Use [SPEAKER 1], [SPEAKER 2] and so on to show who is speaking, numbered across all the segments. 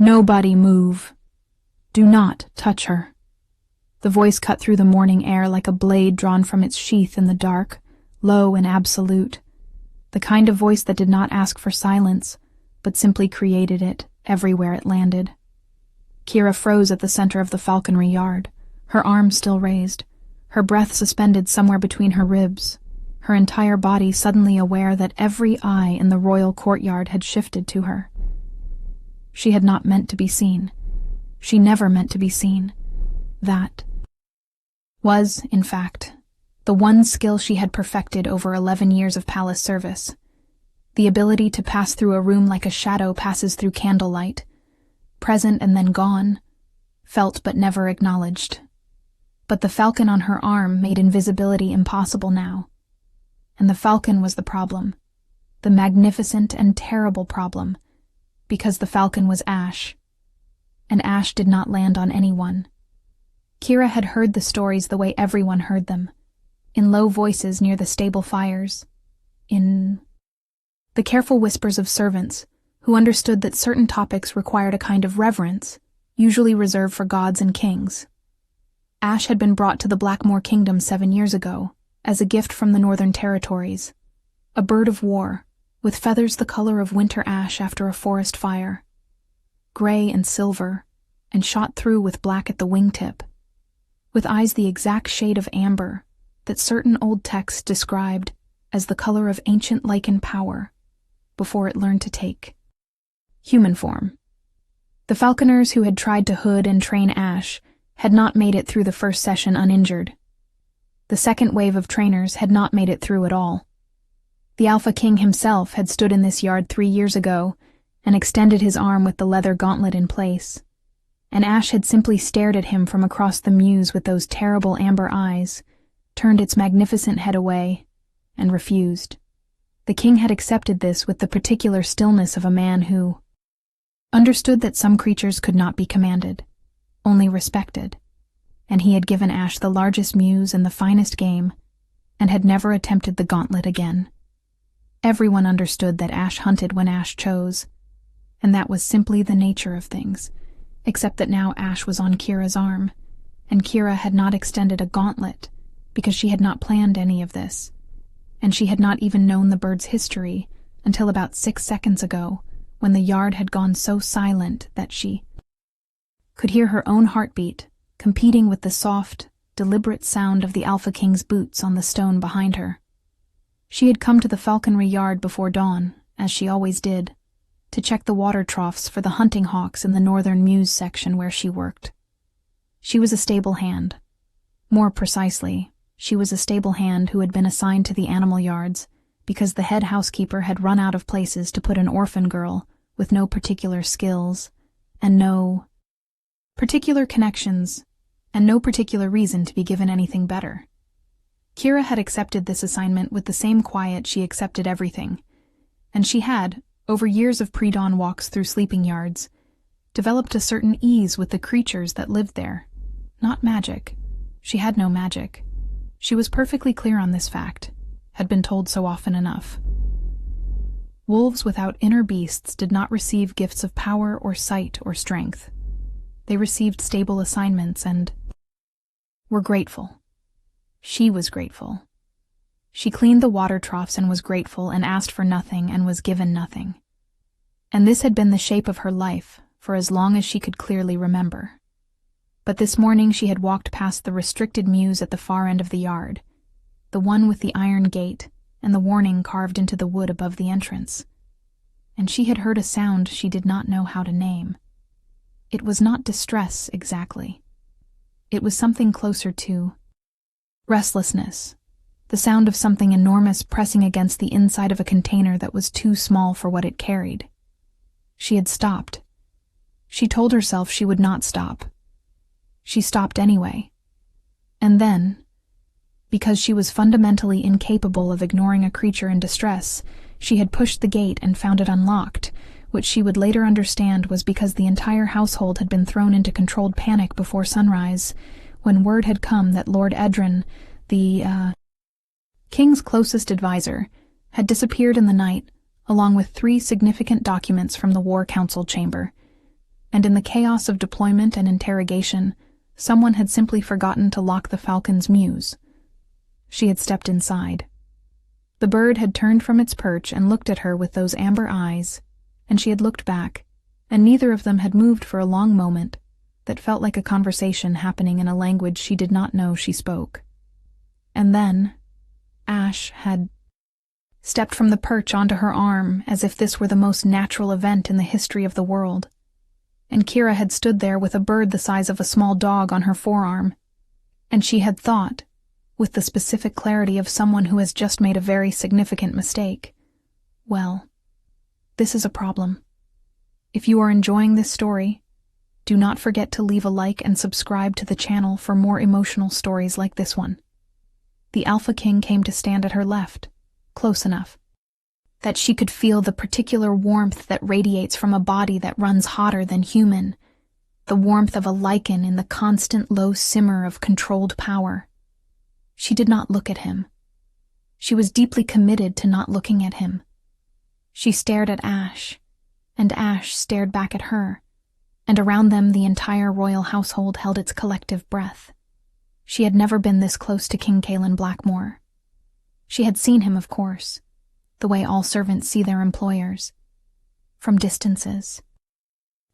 [SPEAKER 1] Nobody move. Do not touch her. The voice cut through the morning air like a blade drawn from its sheath in the dark, low and absolute. The kind of voice that did not ask for silence, but simply created it everywhere it landed. Kira froze at the center of the falconry yard, her arms still raised, her breath suspended somewhere between her ribs, her entire body suddenly aware that every eye in the royal courtyard had shifted to her. She had not meant to be seen. She never meant to be seen. That was, in fact, the one skill she had perfected over 11 years of palace service. The ability to pass through a room like a shadow passes through candlelight, present and then gone, felt but never acknowledged. But the falcon on her arm made invisibility impossible now. And the falcon was the problem, the magnificent and terrible problem, because the falcon was ash, and ash did not land on anyone. Kira had heard the stories the way everyone heard them, in low voices near the stable fires, in the careful whispers of servants who understood that certain topics required a kind of reverence, usually reserved for gods and kings. Ash had been brought to the Blackmoor Kingdom 7 years ago, as a gift from the Northern Territories, a bird of war, with feathers the color of winter ash after a forest fire, gray and silver, and shot through with black at the wingtip, with eyes the exact shade of amber that certain old texts described as the color of ancient lichen power before it learned to take human form. The falconers who had tried to hood and train Ash had not made it through the first session uninjured. The second wave of trainers had not made it through at all. The Alpha King himself had stood in this yard 3 years ago and extended his arm with the leather gauntlet in place, and Ash had simply stared at him from across the mews with those terrible amber eyes, turned its magnificent head away, and refused. The king had accepted this with the particular stillness of a man who understood that some creatures could not be commanded, only respected, and he had given Ash the largest mews and the finest game, and had never attempted the gauntlet again. Everyone understood that Ash hunted when Ash chose, and that was simply the nature of things, except that now Ash was on Kira's arm, and Kira had not extended a gauntlet because she had not planned any of this, and she had not even known the bird's history until about 6 seconds ago, when the yard had gone so silent that she could hear her own heartbeat competing with the soft, deliberate sound of the Alpha King's boots on the stone behind her. She had come to the falconry yard before dawn, as she always did, to check the water troughs for the hunting hawks in the northern mews section where she worked. She was a stable hand. More precisely, she was a stable hand who had been assigned to the animal yards because the head housekeeper had run out of places to put an orphan girl with no particular skills, and no particular connections, and no particular reason to be given anything better. Kira had accepted this assignment with the same quiet she accepted everything, and she had, over years of pre-dawn walks through sleeping yards, developed a certain ease with the creatures that lived there. Not magic. She had no magic. She was perfectly clear on this fact, had been told so often enough. Wolves without inner beasts did not receive gifts of power or sight or strength. They received stable assignments and were grateful. She was grateful. She cleaned the water troughs and was grateful and asked for nothing and was given nothing. And this had been the shape of her life for as long as she could clearly remember. But this morning she had walked past the restricted mews at the far end of the yard, the one with the iron gate and the warning carved into the wood above the entrance. And she had heard a sound she did not know how to name. It was not distress exactly. It was something closer to restlessness, the sound of something enormous pressing against the inside of a container that was too small for what it carried. She had stopped. She told herself she would not stop. She stopped anyway. And then, because she was fundamentally incapable of ignoring a creature in distress, she had pushed the gate and found it unlocked, which she would later understand was because the entire household had been thrown into controlled panic before sunrise, when word had come that Lord Edrin, the king's closest advisor, had disappeared in the night, along with 3 significant documents from the War Council chamber. and in the chaos of deployment and interrogation, someone had simply forgotten to lock the Falcon's mews. She had stepped inside. The bird had turned from its perch and looked at her with those amber eyes, and she had looked back, and neither of them had moved for a long moment that felt like a conversation happening in a language she did not know she spoke. And then, Ash had stepped from the perch onto her arm as if this were the most natural event in the history of the world, and Kira had stood there with a bird the size of a small dog on her forearm, and she had thought, with the specific clarity of someone who has just made a very significant mistake, well, this is a problem. If you are enjoying this story, do not forget to leave a like and subscribe to the channel for more emotional stories like this one. The Alpha King came to stand at her left, close enough that she could feel the particular warmth that radiates from a body that runs hotter than human, the warmth of a lichen in the constant low simmer of controlled power. She did not look at him. She was deeply committed to not looking at him. She stared at Ash, and Ash stared back at her, and around them the entire royal household held its collective breath. She had never been this close to King Kalen Blackmore. She had seen him, of course, the way all servants see their employers, from distances,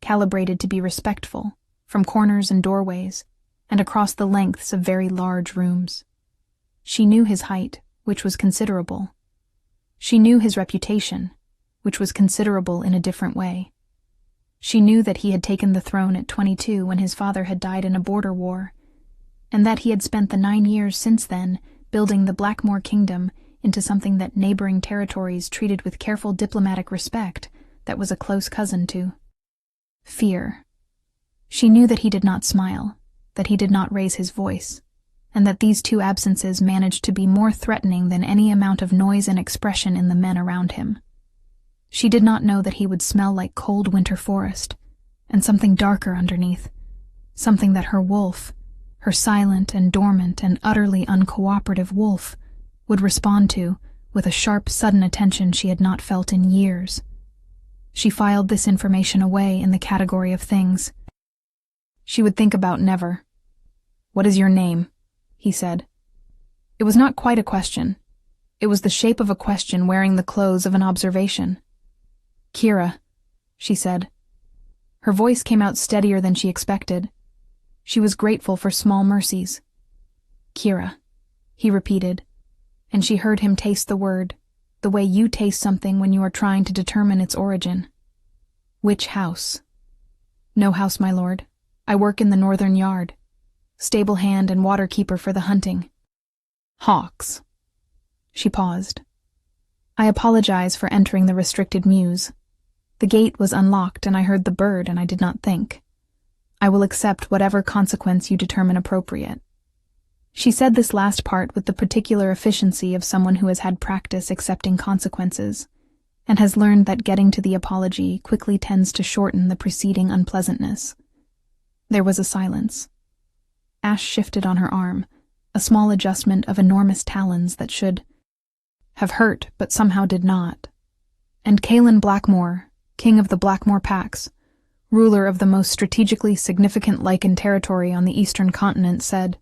[SPEAKER 1] calibrated to be respectful, from corners and doorways, and across the lengths of very large rooms. She knew his height, which was considerable. She knew his reputation, which was considerable in a different way. She knew that he had taken the throne at 22 when his father had died in a border war, and that he had spent the 9 years since then building the Blackmore Kingdom into something that neighboring territories treated with careful diplomatic respect that was a close cousin to fear. She knew that he did not smile, that he did not raise his voice, and that these two absences managed to be more threatening than any amount of noise and expression in the men around him. She did not know that he would smell like cold winter forest, and something darker underneath, something that her wolf, her silent and dormant and utterly uncooperative wolf, would respond to with a sharp, sudden attention she had not felt in years. She filed this information away in the category of things she would think about never. "What is your name?" he said. It was not quite a question. It was the shape of a question wearing the clothes of an observation. "Kira," she said. Her voice came out steadier than she expected. She was grateful for small mercies. "Kira," he repeated, and she heard him taste the word, the way you taste something when you are trying to determine its origin. "Which house?" "No house, my lord. I work in the northern yard. Stable hand and water keeper for the hunting." "Hawks." She paused. "I apologize for entering the restricted mews. The gate was unlocked and I heard the bird and I did not think. I will accept whatever consequence you determine appropriate." She said this last part with the particular efficiency of someone who has had practice accepting consequences, and has learned that getting to the apology quickly tends to shorten the preceding unpleasantness. There was a silence. Ash shifted on her arm, a small adjustment of enormous talons that should have hurt but somehow did not. And Kalen Blackmore, king of the Blackmore Packs, ruler of the most strategically significant lichen territory on the eastern continent, said,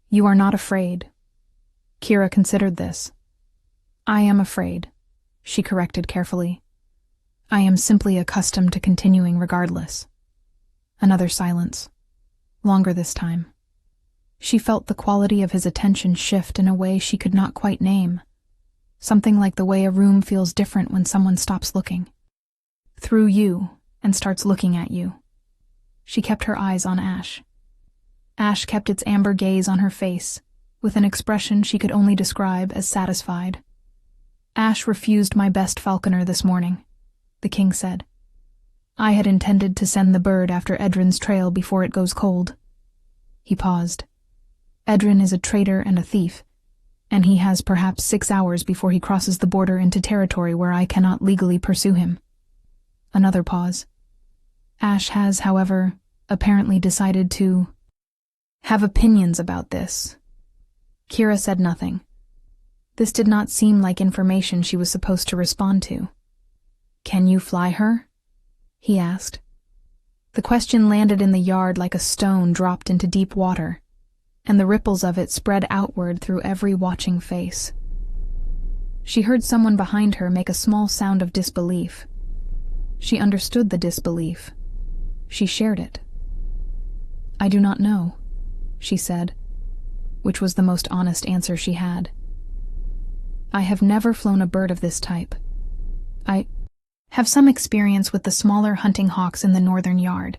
[SPEAKER 1] "You are not afraid." Kira considered this. "I am afraid," she corrected carefully. "I am simply accustomed to continuing regardless." Another silence. Longer this time. She felt the quality of his attention shift in a way she could not quite name. Something like the way a room feels different when someone stops looking through you and starts looking at you. She kept her eyes on Ash. Ash kept its amber gaze on her face, with an expression she could only describe as satisfied. "Ash refused my best falconer this morning," the king said. "I had intended to send the bird after Edrin's trail before it goes cold." He paused. "Edrin is a traitor and a thief, and he has perhaps 6 hours before he crosses the border into territory where I cannot legally pursue him." Another pause. "Ash has, however, apparently decided to have opinions about this." Kira said nothing. This did not seem like information she was supposed to respond to. "Can you fly her?" he asked. The question landed in the yard like a stone dropped into deep water, and the ripples of it spread outward through every watching face. She heard someone behind her make a small sound of disbelief. She understood the disbelief. She shared it. "I do not know," she said, which was the most honest answer she had. "I have never flown a bird of this type. I have some experience with the smaller hunting hawks in the northern yard,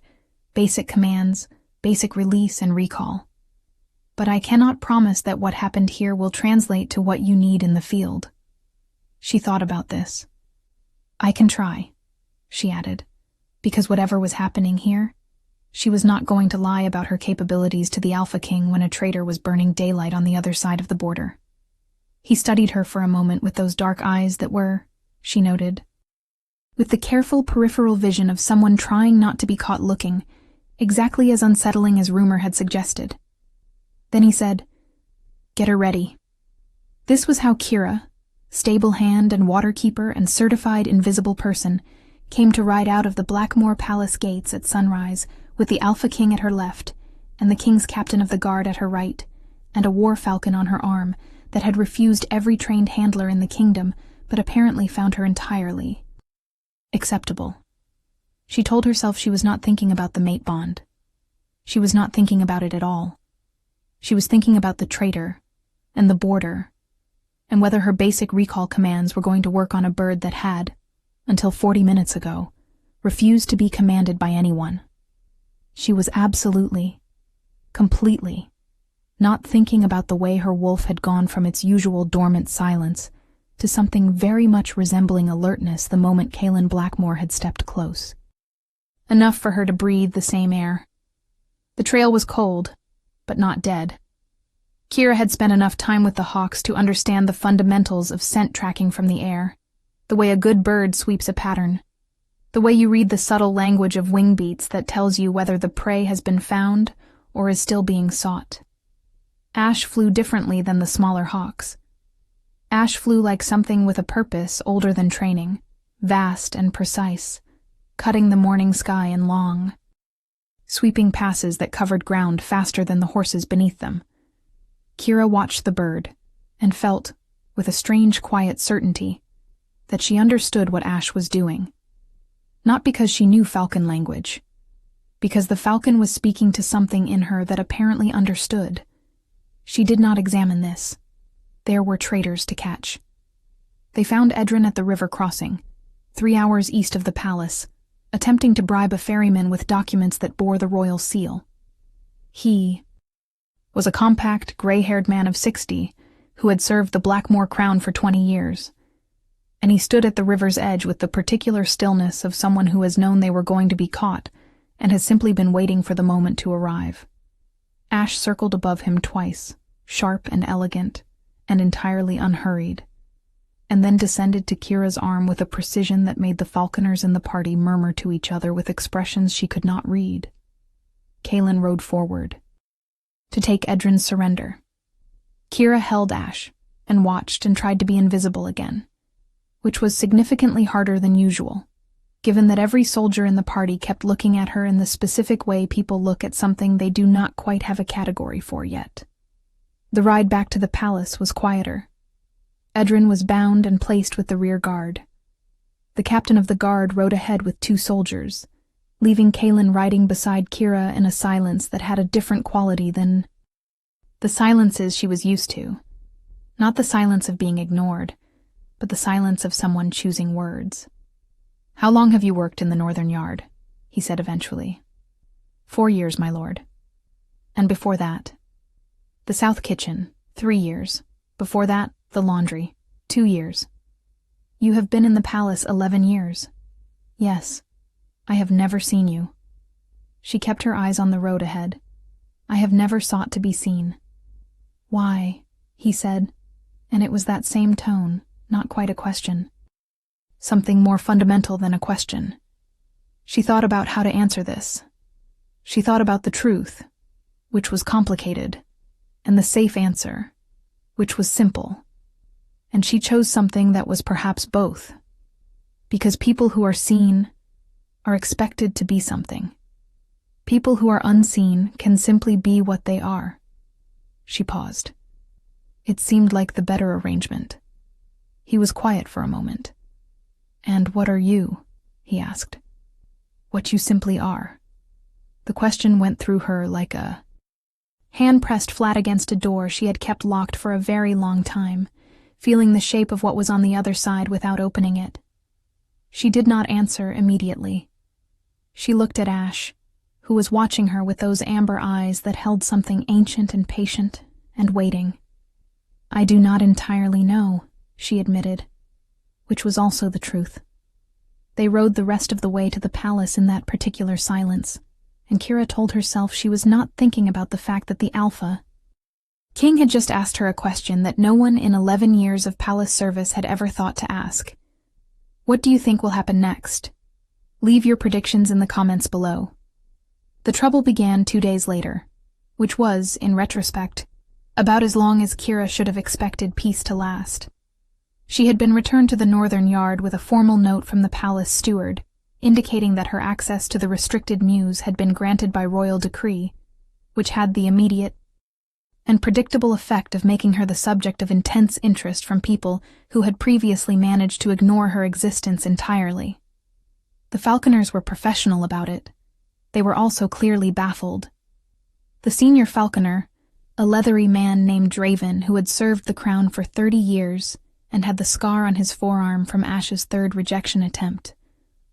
[SPEAKER 1] basic commands, basic release and recall. But I cannot promise that what happened here will translate to what you need in the field." She thought about this. "I can try," she added, because whatever was happening here, she was not going to lie about her capabilities to the Alpha King when a traitor was burning daylight on the other side of the border. He studied her for a moment with those dark eyes that were, she noted, with the careful peripheral vision of someone trying not to be caught looking, exactly as unsettling as rumor had suggested. Then he said, "Get her ready." This was how Kira, stable hand and waterkeeper and certified invisible person, came to ride out of the Blackmoor Palace gates at sunrise with the Alpha King at her left and the King's captain of the guard at her right, and a war falcon on her arm that had refused every trained handler in the kingdom but apparently found her entirely acceptable. She told herself she was not thinking about the mate bond. She was not thinking about it at all. She was thinking about the traitor and the border, and whether her basic recall commands were going to work on a bird that had, until 40 minutes ago, refused to be commanded by anyone. She was absolutely, completely, not thinking about the way her wolf had gone from its usual dormant silence to something very much resembling alertness the moment Kaelin Blackmoor had stepped close. Enough for her to breathe the same air. The trail was cold, but not dead. Kira had spent enough time with the hawks to understand the fundamentals of scent tracking from the air, the way a good bird sweeps a pattern, the way you read the subtle language of wing beats that tells you whether the prey has been found or is still being sought. Ash flew differently than the smaller hawks. Ash flew like something with a purpose older than training, vast and precise, cutting the morning sky in long, sweeping passes that covered ground faster than the horses beneath them. Kira watched the bird and felt, with a strange quiet certainty, that she understood what Ash was doing. Not because she knew Falcon language, because the Falcon was speaking to something in her that apparently understood. She did not examine this. There were traitors to catch. They found Edrin at the river crossing, 3 hours east of the palace, attempting to bribe a ferryman with documents that bore the royal seal. He was a compact, gray-haired man of 60 who had served the Blackmoor crown for 20 years, and he stood at the river's edge with the particular stillness of someone who has known they were going to be caught and has simply been waiting for the moment to arrive. Ash circled above him twice, sharp and elegant, and entirely unhurried, and then descended to Kira's arm with a precision that made the falconers in the party murmur to each other with expressions she could not read. Kaelin rode forward, to take Edrin's surrender. Kira held Ash, and watched and tried to be invisible again, which was significantly harder than usual, given that every soldier in the party kept looking at her in the specific way people look at something they do not quite have a category for yet. The ride back to the palace was quieter. Edrin was bound and placed with the rear guard. The captain of the guard rode ahead with 2 soldiers, leaving Kaelin riding beside Kira in a silence that had a different quality than the silences she was used to. Not the silence of being ignored, but the silence of someone choosing words. "How long have you worked in the northern yard?" he said eventually. 4 years, my lord. And before that? The south kitchen, 3 years. Before that, the laundry, 2 years. You have been in the palace 11 years. Yes, I have never seen you. She kept her eyes on the road ahead. I have never sought to be seen. Why? He said, and it was that same tone, not quite a question. Something more fundamental than a question. She thought about how to answer this. She thought about the truth, which was complicated, and the safe answer, which was simple. And she chose something that was perhaps both, because people who are seen are expected to be something. People who are unseen can simply be what they are. She paused. It seemed like the better arrangement. He was quiet for a moment. "And what are you?" he asked. "What you simply are." The question went through her like a hand pressed flat against a door she had kept locked for a very long time, feeling the shape of what was on the other side without opening it. She did not answer immediately. She looked at Ash, who was watching her with those amber eyes that held something ancient and patient and waiting. "I do not entirely know," she admitted, which was also the truth. They rode the rest of the way to the palace in that particular silence, and Kira told herself she was not thinking about the fact that the Alpha King had just asked her a question that no one in 11 years of palace service had ever thought to ask. What do you think will happen next? Leave your predictions in the comments below. The trouble began 2 days later, which was, in retrospect, about as long as Kira should have expected peace to last. She had been returned to the northern yard with a formal note from the palace steward, indicating that her access to the restricted mews had been granted by royal decree, which had the immediate and predictable effect of making her the subject of intense interest from people who had previously managed to ignore her existence entirely. The Falconers were professional about it. They were also clearly baffled. The senior Falconer, a leathery man named Draven who had served the crown for 30 years and had the scar on his forearm from Ash's third rejection attempt,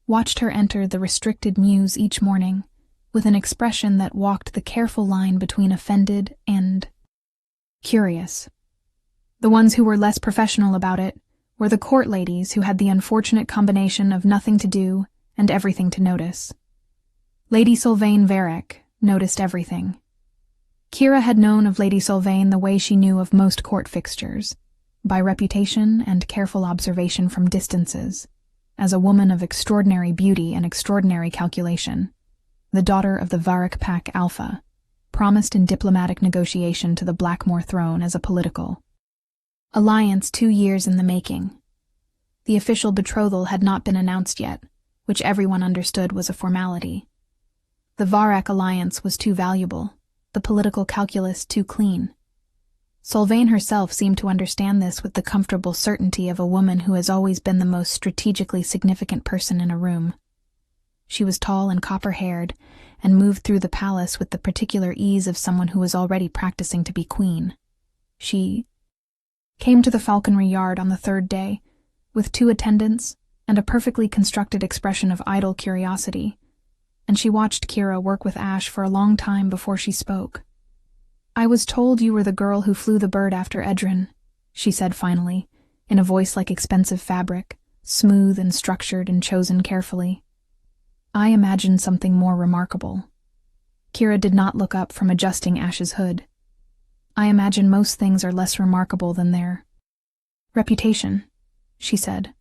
[SPEAKER 1] watched her enter the restricted mews each morning with an expression that walked the careful line between offended and curious. The ones who were less professional about it were the court ladies who had the unfortunate combination of nothing to do and everything to notice. Lady Sylvain Varric noticed everything. Kira had known of Lady Sylvain the way she knew of most court fixtures, by reputation and careful observation from distances, as a woman of extraordinary beauty and extraordinary calculation, the daughter of the Varric Pack Alpha, promised in diplomatic negotiation to the Blackmore throne as a political alliance 2 years in the making. The official betrothal had not been announced yet, which everyone understood was a formality. The Varric alliance was too valuable, the political calculus too clean. Sylvain herself seemed to understand this with the comfortable certainty of a woman who has always been the most strategically significant person in a room. She was tall and copper-haired, and moved through the palace with the particular ease of someone who was already practicing to be queen. She came to the falconry yard on the 3rd day, with 2 attendants and a perfectly constructed expression of idle curiosity, and she watched Kira work with Ash for a long time before she spoke. "I was told you were the girl who flew the bird after Edrin," she said finally, in a voice like expensive fabric, smooth and structured and chosen carefully. "I imagined something more remarkable." Kira did not look up from adjusting Ash's hood. "I imagine most things are less remarkable than their reputation," she said,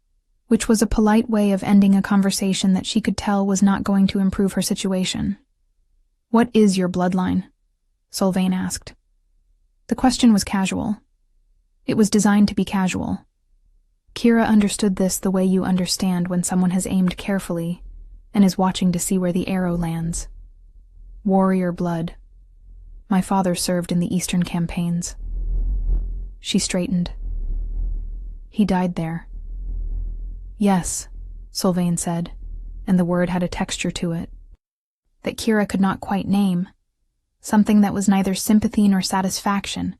[SPEAKER 1] which was a polite way of ending a conversation that she could tell was not going to improve her situation. "What is your bloodline?" Sylvain asked. The question was casual. It was designed to be casual. Kira understood this the way you understand when someone has aimed carefully and is watching to see where the arrow lands. "Warrior blood. My father served in the Eastern campaigns." She straightened. "He died there." "Yes," Sylvain said, and the word had a texture to it that Kira could not quite name, something that was neither sympathy nor satisfaction,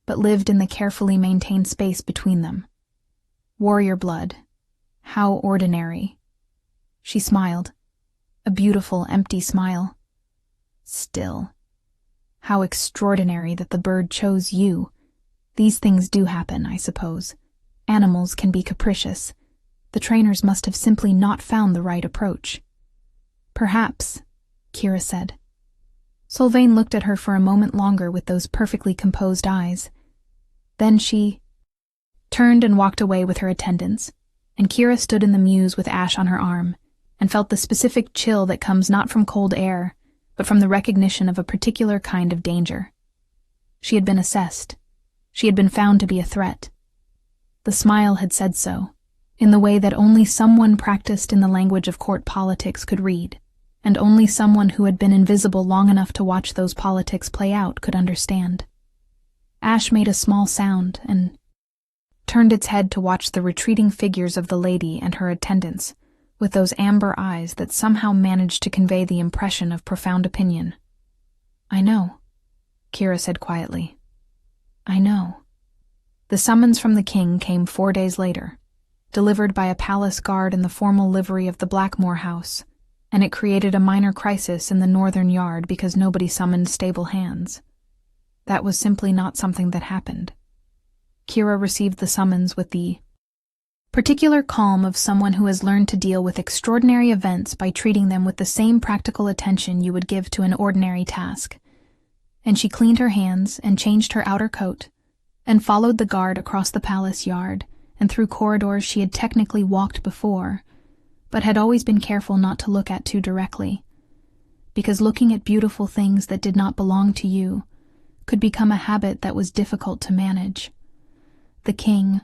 [SPEAKER 1] but lived in the carefully maintained space between them. Warrior blood. How ordinary. She smiled, a beautiful, empty smile. Still. How extraordinary that the bird chose you. These things do happen, I suppose. Animals can be capricious. The trainers must have simply not found the right approach. "Perhaps," Kira said. Sylvain looked at her for a moment longer with those perfectly composed eyes. Then she turned and walked away with her attendants, and Kira stood in the mews with Ash on her arm, and felt the specific chill that comes not from cold air, but from the recognition of a particular kind of danger. She had been assessed. She had been found to be a threat. The smile had said so, in the way that only someone practiced in the language of court politics could read, and only someone who had been invisible long enough to watch those politics play out could understand. Ash made a small sound and turned its head to watch the retreating figures of the lady and her attendants, with those amber eyes that somehow managed to convey the impression of profound opinion. "I know," Kira said quietly. "I know." The summons from the king came 4 days later, delivered by a palace guard in the formal livery of the Blackmore house, and it created a minor crisis in the northern yard because nobody summoned stable hands. That was simply not something that happened. Kira received the summons with the particular calm of someone who has learned to deal with extraordinary events by treating them with the same practical attention you would give to an ordinary task. And she cleaned her hands and changed her outer coat, and followed the guard across the palace yard and through corridors she had technically walked before, but had always been careful not to look at too directly, because looking at beautiful things that did not belong to you could become a habit that was difficult to manage. The king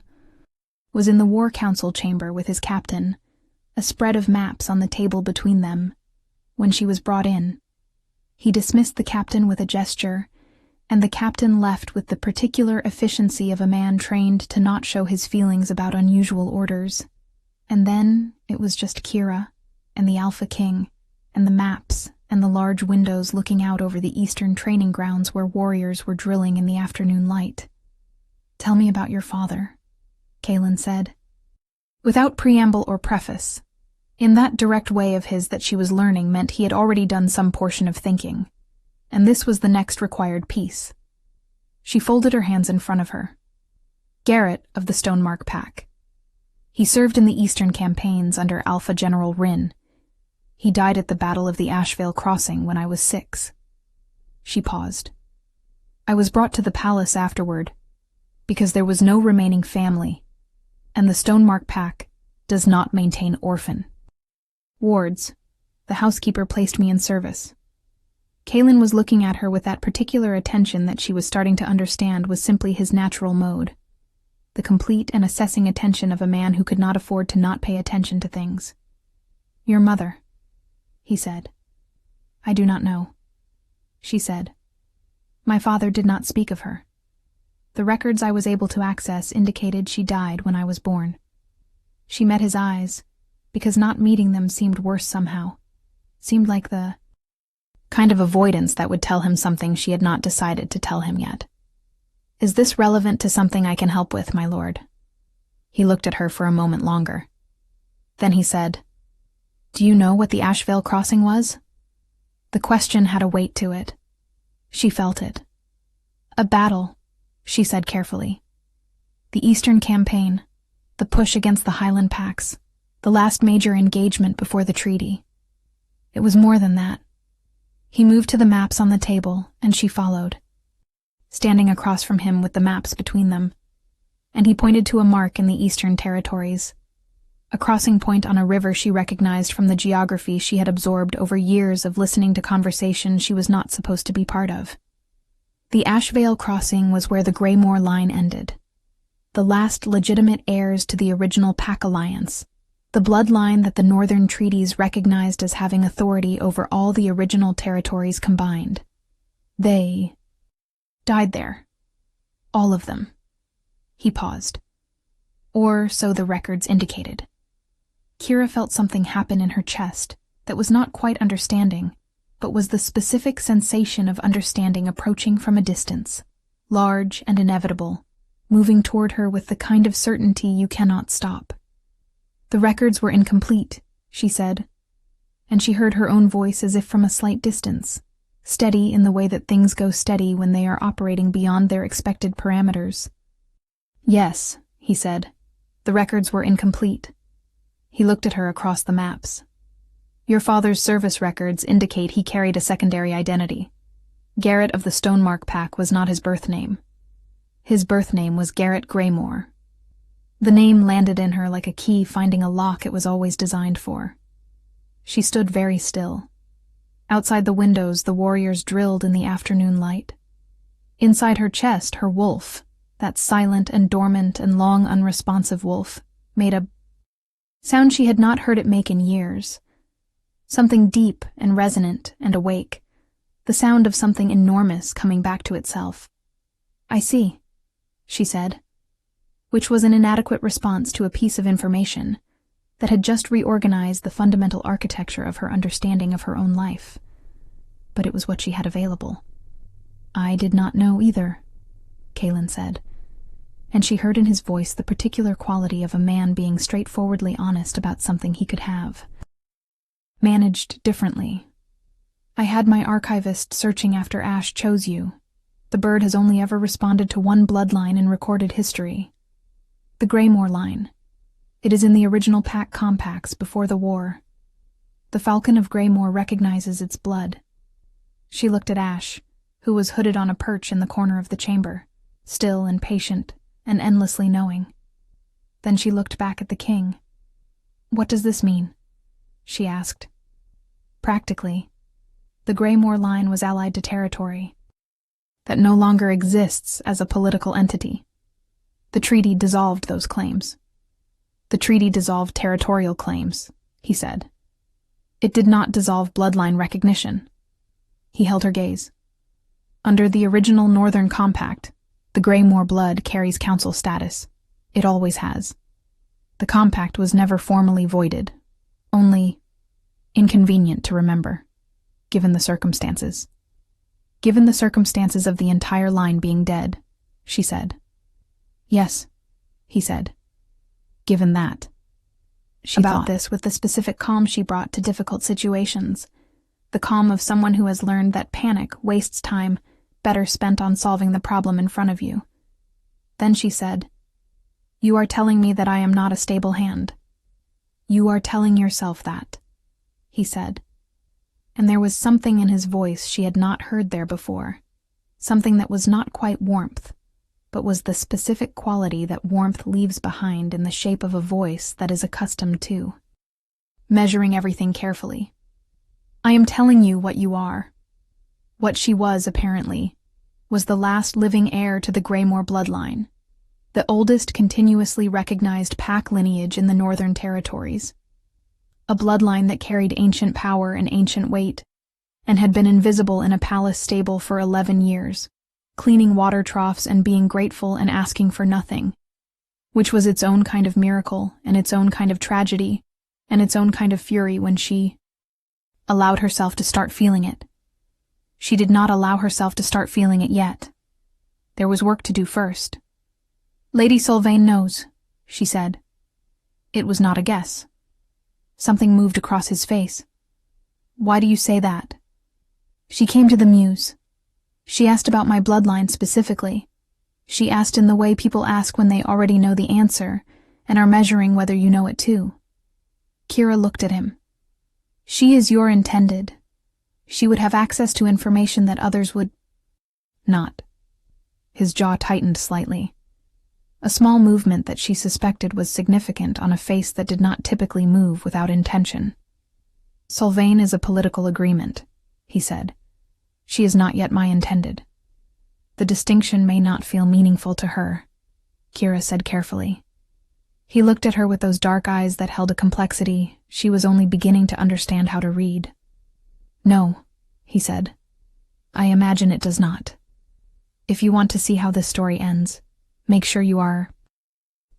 [SPEAKER 1] was in the war council chamber with his captain, a spread of maps on the table between them, when she was brought in. He dismissed the captain with a gesture, and the captain left with the particular efficiency of a man trained to not show his feelings about unusual orders. And then it was just Kira, and the Alpha King, and the maps, and the large windows looking out over the eastern training grounds where warriors were drilling in the afternoon light. "Tell me about your father," Kaelin said. Without preamble or preface, in that direct way of his that she was learning meant he had already done some portion of thinking, and this was the next required piece. She folded her hands in front of her. "Garrett of the Stonemark Pack. He served in the Eastern campaigns under Alpha General Rin. He died at the Battle of the Ashvale Crossing when I was 6. She paused. "I was brought to the palace afterward, because there was no remaining family, and the Stonemark Pack does not maintain orphan wards. The housekeeper placed me in service." Kaelin was looking at her with that particular attention that she was starting to understand was simply his natural mode, the complete and assessing attention of a man who could not afford to not pay attention to things. "Your mother," he said. "I do not know," she said. "My father did not speak of her. The records I was able to access indicated she died when I was born." She met his eyes, because not meeting them seemed worse somehow. Seemed like the kind of avoidance that would tell him something she had not decided to tell him yet. "Is this relevant to something I can help with, my lord?" He looked at her for a moment longer. Then he said, "Do you know what the Ashvale Crossing was?" The question had a weight to it. She felt it. "A battle," she said carefully. "The Eastern Campaign, the push against the Highland Packs, the last major engagement before the treaty. It was more than that." He moved to the maps on the table, and she followed, standing across from him with the maps between them, and he pointed to a mark in the Eastern Territories, a crossing point on a river she recognized from the geography she had absorbed over years of listening to conversations she was not supposed to be part of. The Ashvale Crossing was where the Greymore line ended, the last legitimate heirs to the original Pack Alliance, the bloodline that the Northern treaties recognized as having authority over all the original territories combined. They died there. All of them. He paused. Or so the records indicated. Kira felt something happen in her chest that was not quite understanding, but was the specific sensation of understanding approaching from a distance, large and inevitable, moving toward her with the kind of certainty you cannot stop. "The records were incomplete," she said, and she heard her own voice as if from a slight distance, steady in the way that things go steady when they are operating beyond their expected parameters. "Yes," he said, "the records were incomplete." He looked at her across the maps. "Your father's service records indicate he carried a secondary identity. Garrett of the Stonemark Pack was not his birth name. His birth name was Garrett Greymore." The name landed in her like a key finding a lock it was always designed for. She stood very still. Outside the windows, the warriors drilled in the afternoon light. Inside her chest, her wolf, that silent and dormant and long unresponsive wolf, made a sound she had not heard it make in years. Something deep and resonant and awake. The sound of something enormous coming back to itself. "I see," she said, which was an inadequate response to a piece of information that had just reorganized the fundamental architecture of her understanding of her own life. But it was what she had available. "I did not know either," Kaelin said, and she heard in his voice the particular quality of a man being straightforwardly honest about something he could have. "Managed differently. I had my archivist searching after Ash chose you. The bird has only ever responded to one bloodline in recorded history. The Greymore line. It is in the original pack compacts before the war. The Falcon of Greymore recognizes its blood." She looked at Ash, who was hooded on a perch in the corner of the chamber, still and patient and endlessly knowing. Then she looked back at the king. "What does this mean?" she asked. "Practically, the Greymore line was allied to territory that no longer exists as a political entity. The treaty dissolved those claims. The treaty dissolved territorial claims," he said. "It did not dissolve bloodline recognition." He held her gaze. "Under the original Northern Compact, the Greymore blood carries council status. It always has. The compact was never formally voided, only inconvenient to remember, given the circumstances. Given the circumstances of the entire line being dead," she said. "Yes," he said. "Given that." She thought this with the specific calm she brought to difficult situations, the calm of someone who has learned that panic wastes time better spent on solving the problem in front of you. Then she said, "You are telling me that I am not a stable hand." "You are telling yourself that," he said. And there was something in his voice she had not heard there before, something that was not quite warmth, but was the specific quality that warmth leaves behind in the shape of a voice that is accustomed to measuring everything carefully. "I am telling you what you are." What she was, apparently, was the last living heir to the Greymore bloodline, the oldest continuously recognized pack lineage in the Northern Territories. A bloodline that carried ancient power and ancient weight, and had been invisible in a palace stable for 11 years, cleaning water troughs and being grateful and asking for nothing, which was its own kind of miracle and its own kind of tragedy and its own kind of fury when she allowed herself to start feeling it. She did not allow herself to start feeling it yet. There was work to do first. "Lady Sylvain knows," she said. It was not a guess. Something moved across his face. "Why do you say that?" "She came to the Muse. She asked about my bloodline specifically. She asked in the way people ask when they already know the answer and are measuring whether you know it too." Kira looked at him. "She is your intended. She would have access to information that others would not." His jaw tightened slightly. A small movement that she suspected was significant on a face that did not typically move without intention. "Sylvain is a political agreement," he said. "She is not yet my intended. The distinction may not feel meaningful to her," Kira said carefully. He looked at her with those dark eyes that held a complexity she was only beginning to understand how to read. "No," he said. "I imagine it does not. If you want to see how this story ends, make sure you are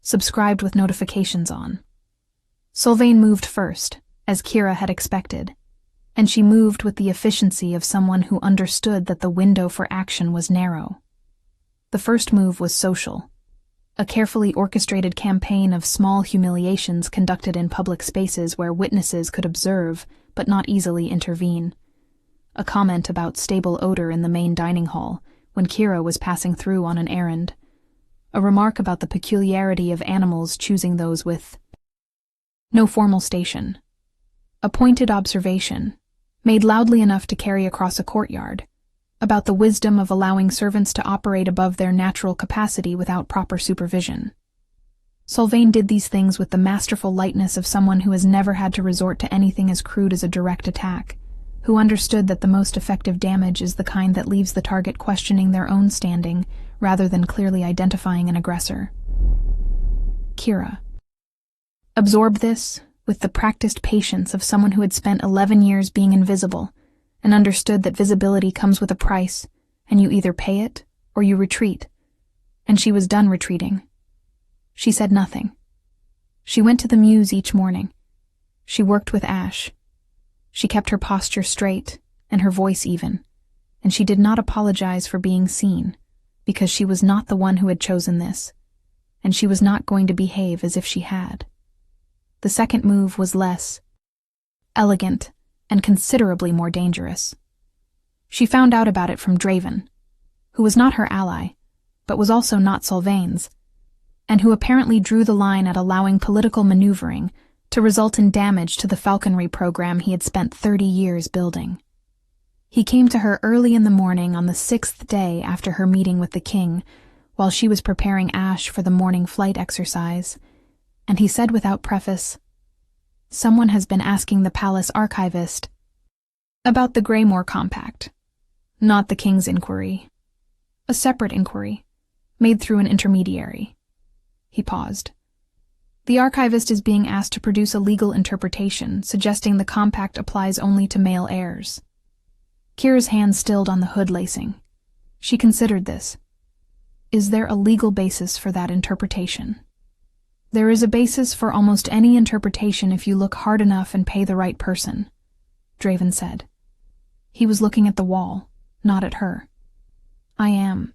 [SPEAKER 1] subscribed with notifications on." Sylvain moved first, as Kira had expected, and she moved with the efficiency of someone who understood that the window for action was narrow. The first move was social, a carefully orchestrated campaign of small humiliations conducted in public spaces where witnesses could observe but not easily intervene. A comment about stable odor in the main dining hall when Kira was passing through on an errand. A remark about the peculiarity of animals choosing those with no formal station. A pointed observation, made loudly enough to carry across a courtyard, about the wisdom of allowing servants to operate above their natural capacity without proper supervision. Sylvain did these things with the masterful lightness of someone who has never had to resort to anything as crude as a direct attack, who understood that the most effective damage is the kind that leaves the target questioning their own standing rather than clearly identifying an aggressor. "Kira, absorb this, with the practiced patience of someone who had spent 11 years being invisible and understood that visibility comes with a price, and you either pay it or you retreat. And she was done retreating. She said nothing. She went to the Mews each morning. She worked with Ash. She kept her posture straight and her voice even, and she did not apologize for being seen, because she was not the one who had chosen this, and she was not going to behave as if she had. The second move was less elegant and considerably more dangerous. She found out about it from Draven, who was not her ally, but was also not Sylvain's, and who apparently drew the line at allowing political maneuvering to result in damage to the falconry program he had spent 30 years building. He came to her early in the morning on the 6th day after her meeting with the king, while she was preparing Ash for the morning flight exercise, and he said without preface, "Someone has been asking the palace archivist about the Greymore Compact, not the king's inquiry. A separate inquiry, made through an intermediary." He paused. "The archivist is being asked to produce a legal interpretation suggesting the compact applies only to male heirs." Kira's hand stilled on the hood lacing. She considered this. Is there a legal basis for that interpretation? There is a basis for almost any interpretation if you look hard enough and pay the right person, Draven said. He was looking at the wall, not at her. I am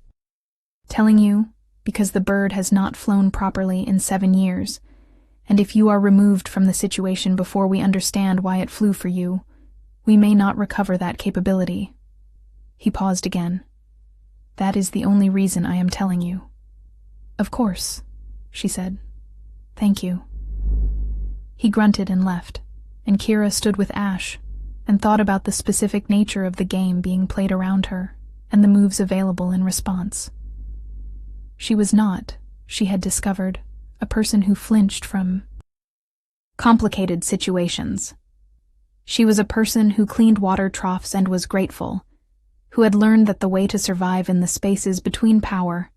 [SPEAKER 1] telling you because the bird has not flown properly in 7 years, and if you are removed from the situation before we understand why it flew for you, we may not recover that capability. He paused again. That is the only reason I am telling you. Of course, she said. Thank you. He grunted and left, and Kira stood with Ash and thought about the specific nature of the game being played around her and the moves available in response. She was not, she had discovered, a person who flinched from complicated situations. She was a person who cleaned water troughs and was grateful, who had learned that the way to survive in the spaces between power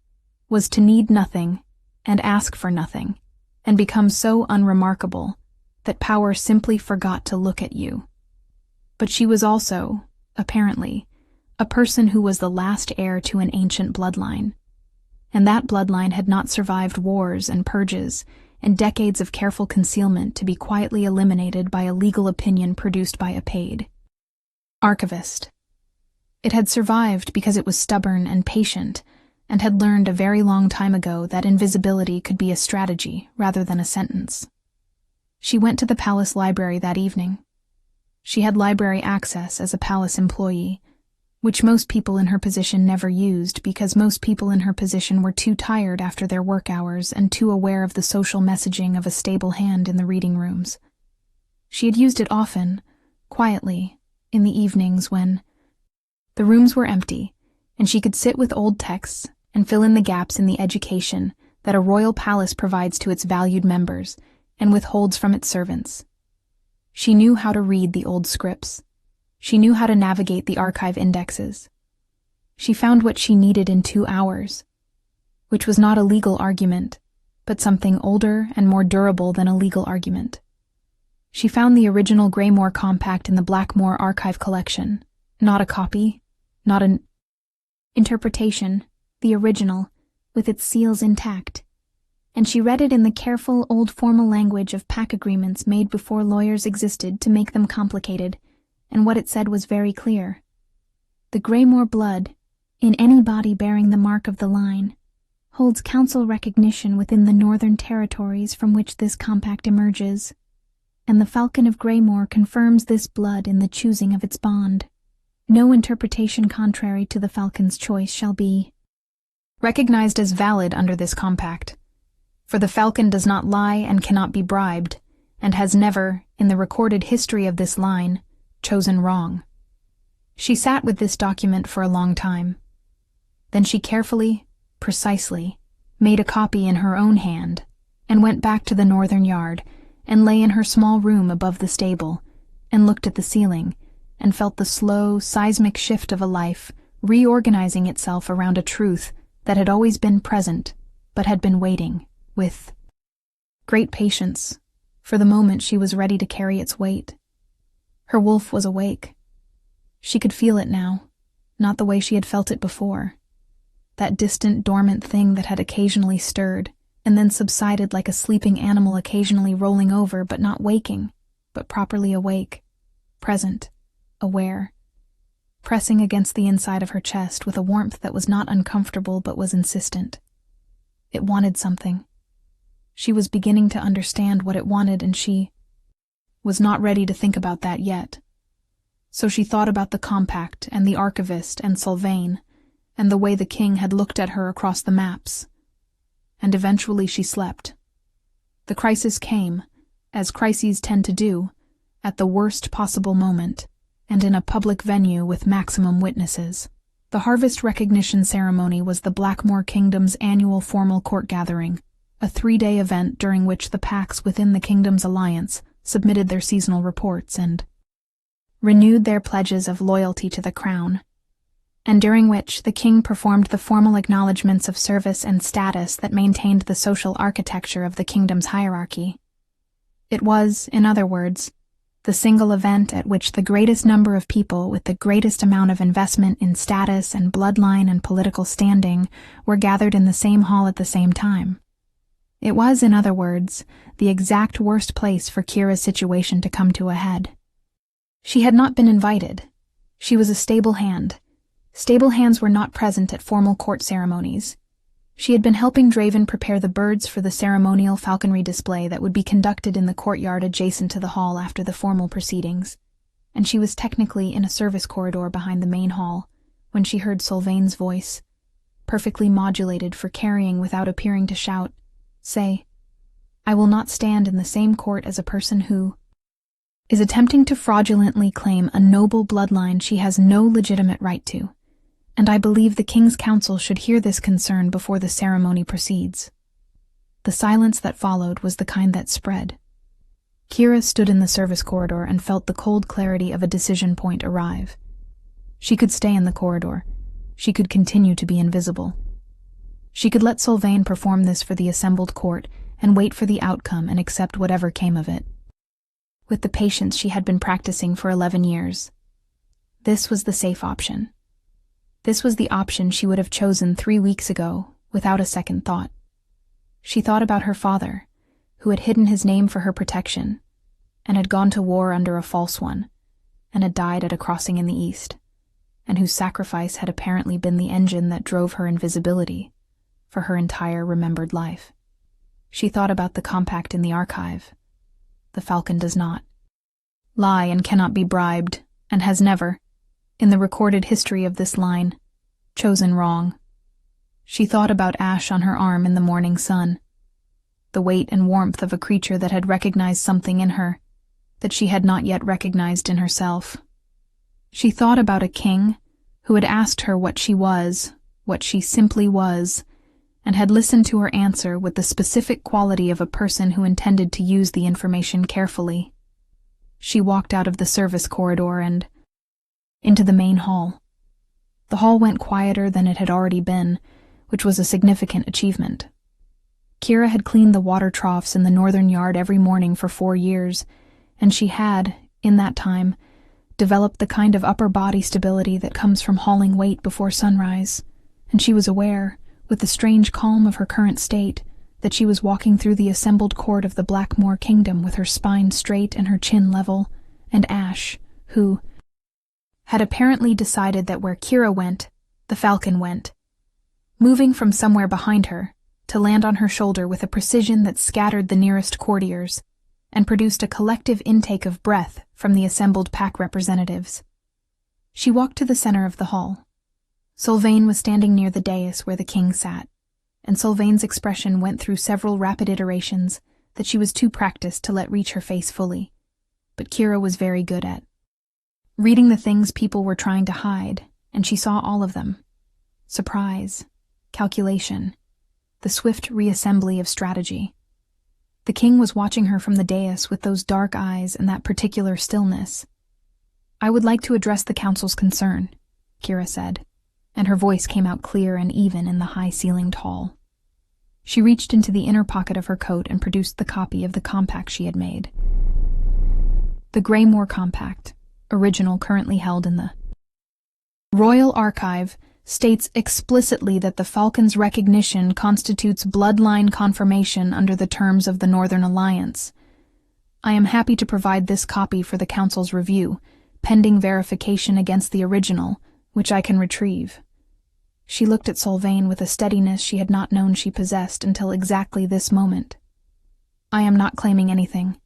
[SPEAKER 1] was to need nothing and ask for nothing, and become so unremarkable that power simply forgot to look at you. But she was also, apparently, a person who was the last heir to an ancient bloodline, and that bloodline had not survived wars and purges and decades of careful concealment to be quietly eliminated by a legal opinion produced by a paid archivist. It had survived because it was stubborn and patient, and had learned a very long time ago that invisibility could be a strategy rather than a sentence. She went to the palace library that evening. She had library access as a palace employee, which most people in her position never used because most people in her position were too tired after their work hours and too aware of the social messaging of a stable hand in the reading rooms. She had used it often, quietly, in the evenings when the rooms were empty, and she could sit with old texts and fill in the gaps in the education that a royal palace provides to its valued members and withholds from its servants. She knew how to read the old scripts. She knew how to navigate the archive indexes. She found what she needed in 2 hours, which was not a legal argument, but something older and more durable than a legal argument. She found the original Greymore Compact in the Blackmore Archive collection, not a copy, not an interpretation, the original, with its seals intact. And she read it in the careful, old formal language of pack agreements made before lawyers existed to make them complicated, and what it said was very clear. The Greymore blood, in any body bearing the mark of the line, holds council recognition within the northern territories from which this compact emerges, and the Falcon of Greymore confirms this blood in the choosing of its bond. No interpretation contrary to the Falcon's choice shall be recognized as valid under this compact, for the Falcon does not lie and cannot be bribed, and has never, in the recorded history of this line, chosen wrong. She sat with this document for a long time. Then she carefully, precisely, made a copy in her own hand, and went back to the northern yard, and lay in her small room above the stable, and looked at the ceiling, and felt the slow, seismic shift of a life reorganizing itself around a truth that had always been present, but had been waiting, with great patience, For the moment she was ready to carry its weight. Her wolf was awake. She could feel it now, not the way she had felt it before. That distant, dormant thing that had occasionally stirred, and then subsided like a sleeping animal occasionally rolling over but not waking, but properly awake, present, aware, pressing against the inside of her chest with a warmth that was not uncomfortable but was insistent. It wanted something. She was beginning to understand what it wanted, and she was not ready to think about that yet. So she thought about the compact and the archivist and Sylvain, and the way the king had looked at her across the maps. And eventually she slept. The crisis came, as crises tend to do, at the worst possible moment, and in a public venue with maximum witnesses. The harvest recognition ceremony was the Blackmoor Kingdom's annual formal court gathering, a 3-day event during which the packs within the kingdom's alliance submitted their seasonal reports and renewed their pledges of loyalty to the crown, and during which the king performed the formal acknowledgments of service and status that maintained the social architecture of the kingdom's hierarchy. It was, in other words, the single event at which the greatest number of people with the greatest amount of investment in status and bloodline and political standing were gathered in the same hall at the same time. It was, in other words, the exact worst place for Kira's situation to come to a head. She had not been invited. She was a stable hand. Stable hands were not present at formal court ceremonies. She had been helping Draven prepare the birds for the ceremonial falconry display that would be conducted in the courtyard adjacent to the hall after the formal proceedings, and she was technically in a service corridor behind the main hall when she heard Sylvain's voice, perfectly modulated for carrying without appearing to shout, say, "I will not stand in the same court as a person who is attempting to fraudulently claim a noble bloodline she has no legitimate right to, and I believe the King's Council should hear this concern before the ceremony proceeds." The silence that followed was the kind that spread. Kira stood in the service corridor and felt the cold clarity of a decision point arrive. She could stay in the corridor. She could continue to be invisible. She could let Sylvain perform this for the assembled court and wait for the outcome and accept whatever came of it, with the patience she had been practicing for 11 years. This was the safe option. This was the option she would have chosen 3 weeks ago, without a second thought. She thought about her father, who had hidden his name for her protection, and had gone to war under a false one, and had died at a crossing in the east, and whose sacrifice had apparently been the engine that drove her invisibility for her entire remembered life. She thought about the compact in the archive. The Falcon does not lie and cannot be bribed, and has never, in the recorded history of this line, chosen wrong. She thought about ash on her arm in the morning sun, the weight and warmth of a creature that had recognized something in her that she had not yet recognized in herself. She thought about a king who had asked her what she was, what she simply was, and had listened to her answer with the specific quality of a person who intended to use the information carefully. She walked out of the service corridor and into the main hall. The hall went quieter than it had already been, which was a significant achievement. Kira had cleaned the water troughs in the northern yard every morning for 4 years, and she had, in that time, developed the kind of upper body stability that comes from hauling weight before sunrise, and she was aware, with the strange calm of her current state, that she was walking through the assembled court of the Blackmoor Kingdom with her spine straight and her chin level, and Ash, who had apparently decided that where Kira went, the Falcon went, moving from somewhere behind her to land on her shoulder with a precision that scattered the nearest courtiers and produced a collective intake of breath from the assembled pack representatives. She walked to the center of the hall. Sylvain was standing near the dais where the king sat, and Sylvain's expression went through several rapid iterations that she was too practiced to let reach her face fully, but Kira was very good at reading the things people were trying to hide, and she saw all of them. Surprise, calculation, the swift reassembly of strategy. The king was watching her from the dais with those dark eyes and that particular stillness. "I would like to address the council's concern," Kira said, and her voice came out clear and even in the high-ceilinged hall. She reached into the inner pocket of her coat and produced the copy of the compact she had made. The Greymore Compact, original currently held in the Royal Archive, states explicitly that the Falcon's recognition constitutes bloodline confirmation under the terms of the Northern Alliance. I am happy to provide this copy for the Council's review, pending verification against the original, which I can retrieve. She looked at Sylvain with a steadiness she had not known she possessed until exactly this moment. I am not claiming anything.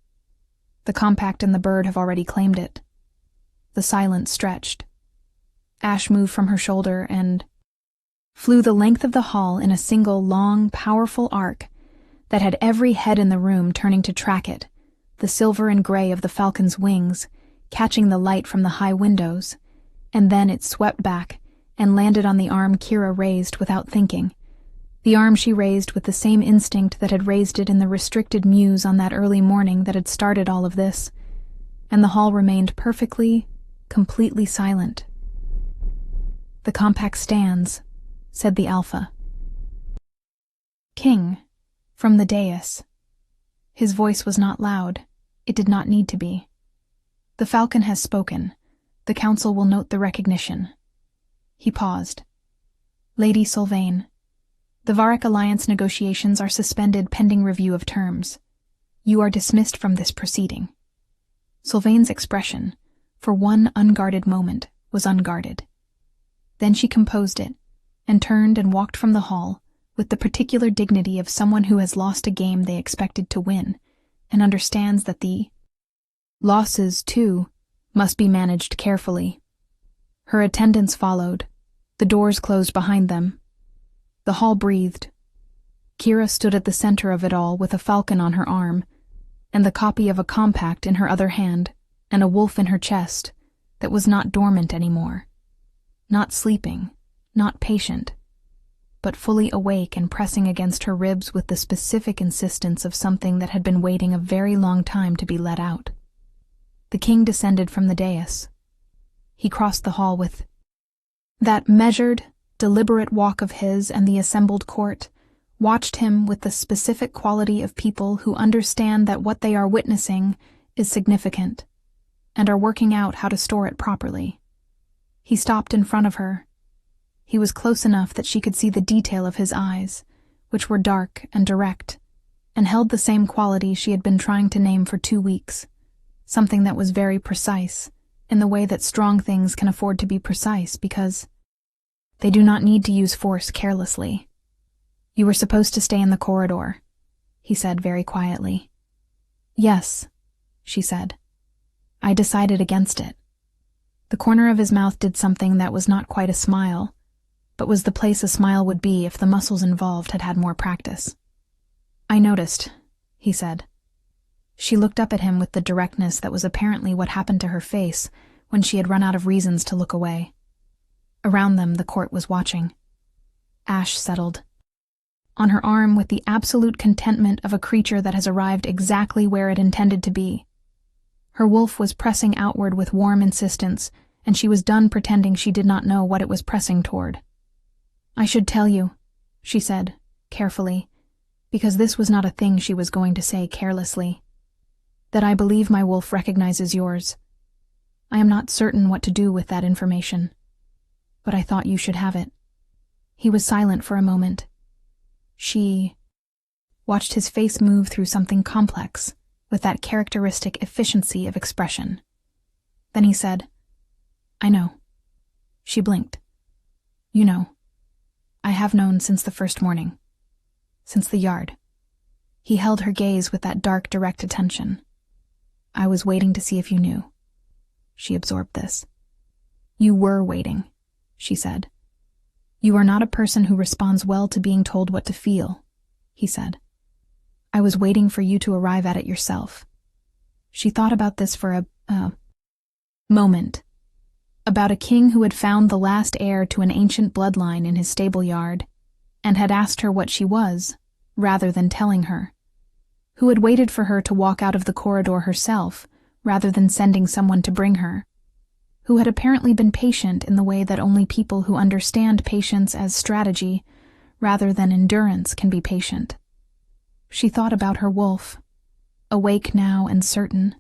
[SPEAKER 1] The compact and the bird have already claimed it. The silence stretched. Ash moved from her shoulder and flew the length of the hall in a single long, powerful arc that had every head in the room turning to track it, the silver and gray of the Falcon's wings, catching the light from the high windows, and then it swept back and landed on the arm Kira raised without thinking, the arm she raised with the same instinct that had raised it in the restricted mews on that early morning that had started all of this, and the hall remained perfectly, completely silent. "The compact stands," said the Alpha. "King," from the dais. His voice was not loud. It did not need to be. "The Falcon has spoken. The Council will note the recognition." He paused. "Lady Sylvain, the Varric Alliance negotiations are suspended pending review of terms. You are dismissed from this proceeding." Sylvain's expression, for one unguarded moment, was unguarded. Then she composed it, and turned and walked from the hall with the particular dignity of someone who has lost a game they expected to win, and understands that the losses, too, must be managed carefully. Her attendants followed. The doors closed behind them. The hall breathed. Kira stood at the center of it all with a falcon on her arm, and the copy of a compact in her other hand, and a wolf in her chest that was not dormant anymore. Not sleeping, not patient, but fully awake and pressing against her ribs with the specific insistence of something that had been waiting a very long time to be let out. The king descended from the dais. He crossed the hall with that measured, deliberate walk of his, and the assembled court watched him with the specific quality of people who understand that what they are witnessing is significant, and are working out how to store it properly. He stopped in front of her. He was close enough that she could see the detail of his eyes, which were dark and direct, and held the same quality she had been trying to name for 2 weeks, something that was very precise, in the way that strong things can afford to be precise because they do not need to use force carelessly. "You were supposed to stay in the corridor," he said very quietly. "Yes," she said. "I decided against it." The corner of his mouth did something that was not quite a smile, but was the place a smile would be if the muscles involved had had more practice. "I noticed," he said. She looked up at him with the directness that was apparently what happened to her face when she had run out of reasons to look away. Around them, the court was watching. Ash settled on her arm with the absolute contentment of a creature that has arrived exactly where it intended to be. Her wolf was pressing outward with warm insistence, and she was done pretending she did not know what it was pressing toward. "I should tell you," she said, carefully, because this was not a thing she was going to say carelessly, "that I believe my wolf recognizes yours. I am not certain what to do with that information, but I thought you should have it." He was silent for a moment. She watched his face move through something complex, with that characteristic efficiency of expression. Then he said, "I know." She blinked. "You know. I have known since the first morning. Since the yard." He held her gaze with that dark, direct attention. "I was waiting to see if you knew." She absorbed this. "You were waiting," she said. "You are not a person who responds well to being told what to feel," he said. "I was waiting for you to arrive at it yourself." She thought about this for a moment. About a king who had found the last heir to an ancient bloodline in his stable yard, and had asked her what she was, rather than telling her. Who had waited for her to walk out of the corridor herself, rather than sending someone to bring her. Who had apparently been patient in the way that only people who understand patience as strategy rather than endurance, can be patient. She thought about her wolf, awake now and certain,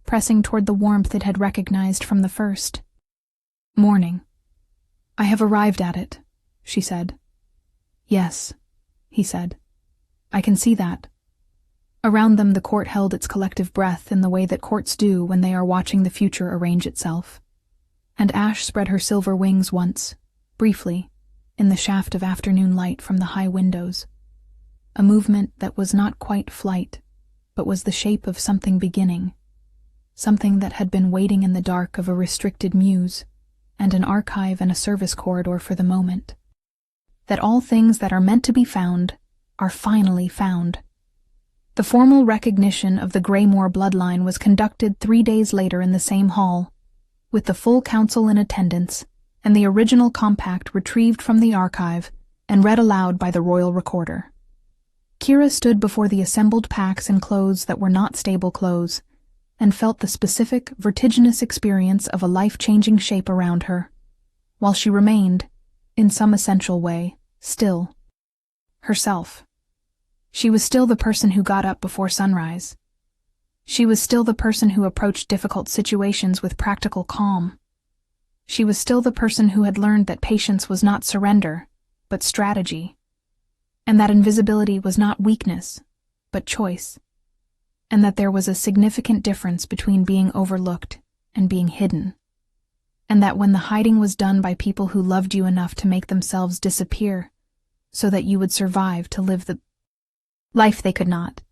[SPEAKER 1] pressing toward the warmth it had recognized from the first. Morning. I have arrived at it, she said. Yes, he said. I can see that. Around them the court held its collective breath in the way that courts do when they are watching the future arrange itself. And Ash spread her silver wings once, briefly, in the shaft of afternoon light from the high windows. A movement that was not quite flight, but was the shape of something beginning, something that had been waiting in the dark of a restricted muse, and an archive and a service corridor for the moment. That all things that are meant to be found are finally found. The formal recognition of the Greymore bloodline was conducted 3 days later in the same hall, with the full council in attendance, and the original compact retrieved from the archive and read aloud by the royal recorder. Kira stood before the assembled packs in clothes that were not stable clothes, and felt the specific, vertiginous experience of a life-changing shape around her, while she remained, in some essential way, still. Herself. She was still the person who got up before sunrise. She was still the person who approached difficult situations with practical calm. She was still the person who had learned that patience was not surrender, but strategy, and that invisibility was not weakness, but choice, and that there was a significant difference between being overlooked and being hidden, and that when the hiding was done by people who loved you enough to make themselves disappear so that you would survive to live the life they could not.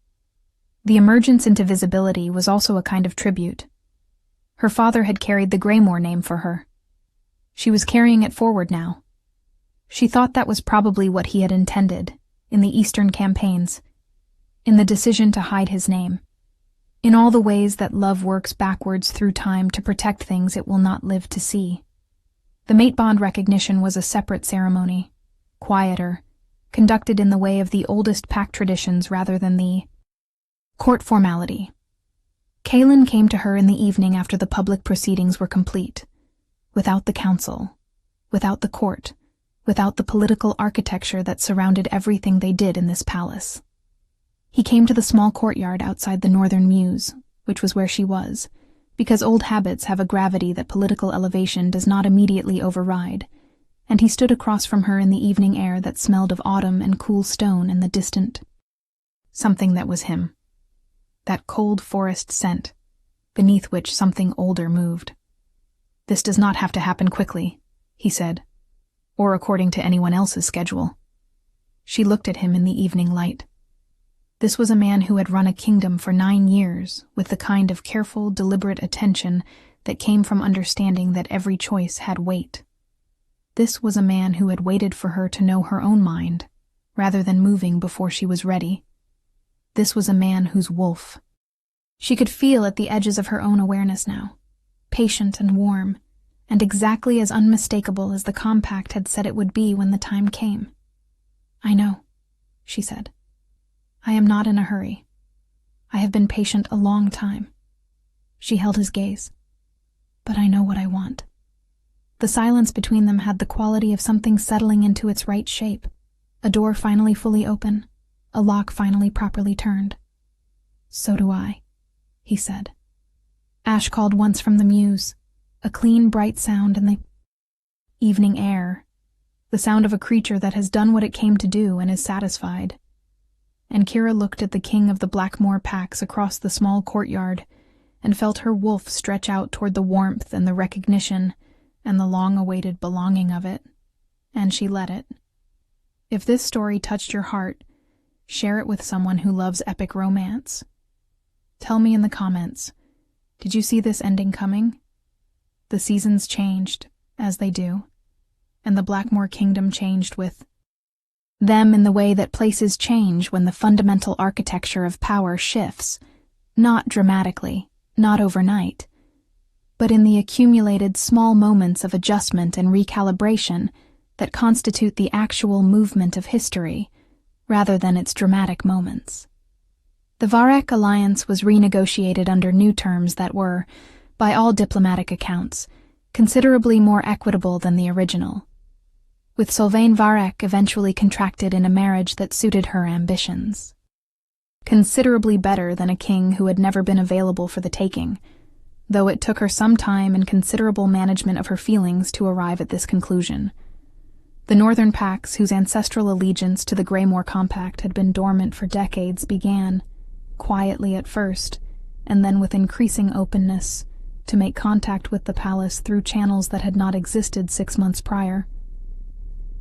[SPEAKER 1] The emergence into visibility was also a kind of tribute. Her father had carried the Greymore name for her. She was carrying it forward now. She thought that was probably what he had intended, in the Eastern campaigns, in the decision to hide his name, in all the ways that love works backwards through time to protect things it will not live to see. The mate bond recognition was a separate ceremony, quieter, conducted in the way of the oldest pack traditions rather than the court formality. Kaylin came to her in the evening after the public proceedings were complete, without the council, without the court, without the political architecture that surrounded everything they did in this palace. He came to the small courtyard outside the northern mews, which was where she was, because old habits have a gravity that political elevation does not immediately override, and he stood across from her in the evening air that smelled of autumn and cool stone and the distant something that was him. That cold forest scent, beneath which something older moved. This does not have to happen quickly, he said, or according to anyone else's schedule. She looked at him in the evening light. This was a man who had run a kingdom for 9 years with the kind of careful, deliberate attention that came from understanding that every choice had weight. This was a man who had waited for her to know her own mind, rather than moving before she was ready. This was a man whose wolf. She could feel at the edges of her own awareness now, patient and warm, and exactly as unmistakable as the compact had said it would be when the time came. I know, she said. I am not in a hurry. I have been patient a long time. She held his gaze. But I know what I want. The silence between them had the quality of something settling into its right shape, a door finally fully open, a lock finally properly turned. So do I, he said. Ash called once from the mews, a clean, bright sound in the evening air, the sound of a creature that has done what it came to do and is satisfied. And Kira looked at the king of the Blackmoor packs across the small courtyard and felt her wolf stretch out toward the warmth and the recognition and the long-awaited belonging of it, and she let it. If this story touched your heart, share it with someone who loves epic romance. Tell me in the comments, did you see this ending coming? The seasons changed, as they do, and the Blackmoor kingdom changed with them in the way that places change when the fundamental architecture of power shifts, not dramatically, not overnight, but in the accumulated small moments of adjustment and recalibration that constitute the actual movement of history, rather than its dramatic moments. The Varek alliance was renegotiated under new terms that were, by all diplomatic accounts, considerably more equitable than the original. with Sylvain Varec eventually contracted in a marriage that suited her ambitions. Considerably better than a king who had never been available for the taking, though it took her some time and considerable management of her feelings to arrive at this conclusion. The Northern Pacts, whose ancestral allegiance to the Greymore Compact had been dormant for decades, began, quietly at first, and then with increasing openness, to make contact with the palace through channels that had not existed 6 months prior.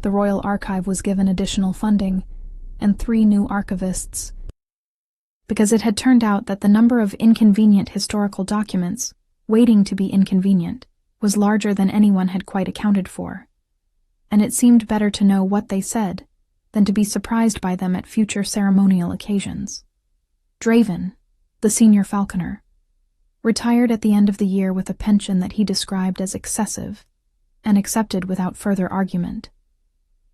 [SPEAKER 1] The Royal Archive was given additional funding, and 3 new archivists, because it had turned out that the number of inconvenient historical documents, waiting to be inconvenient, was larger than anyone had quite accounted for, and it seemed better to know what they said than to be surprised by them at future ceremonial occasions. Draven, the senior falconer, retired at the end of the year with a pension that he described as excessive, and accepted without further argument.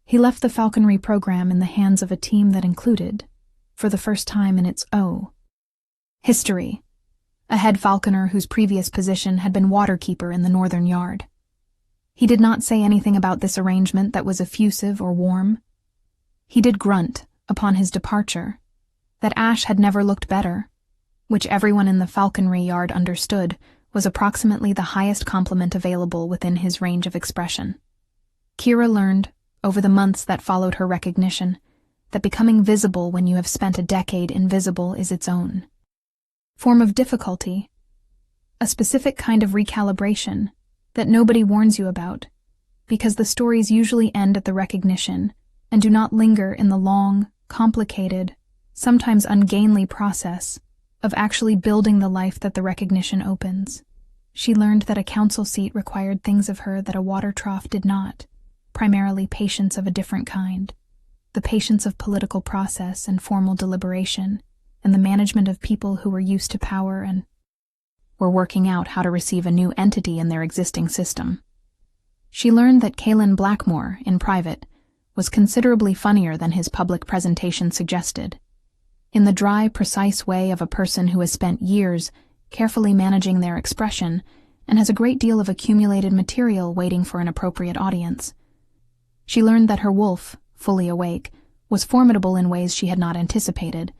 [SPEAKER 1] He left the falconry program in the hands of a team that included, for the first time in its history, a head falconer whose previous position had been waterkeeper in the northern yard. He did not say anything about this arrangement that was effusive or warm. He did grunt, upon his departure, that Ash had never looked better, which everyone in the falconry yard understood was approximately the highest compliment available within his range of expression. Kira learned, over the months that followed her recognition, that becoming visible when you have spent a decade invisible is its own form of difficulty, a specific kind of recalibration that nobody warns you about, because the stories usually end at the recognition and do not linger in the long, complicated, sometimes ungainly process of actually building the life that the recognition opens. She learned that a council seat required things of her that a water trough did not, primarily patience of a different kind, the patience of political process and formal deliberation, and the management of people who were used to power and were working out how to receive a new entity in their existing system. She learned that Kaelin Blackmore, in private, was considerably funnier than his public presentation suggested, in the dry, precise way of a person who has spent years carefully managing their expression and has a great deal of accumulated material waiting for an appropriate audience. She learned that her wolf, fully awake, was formidable in ways she had not anticipated,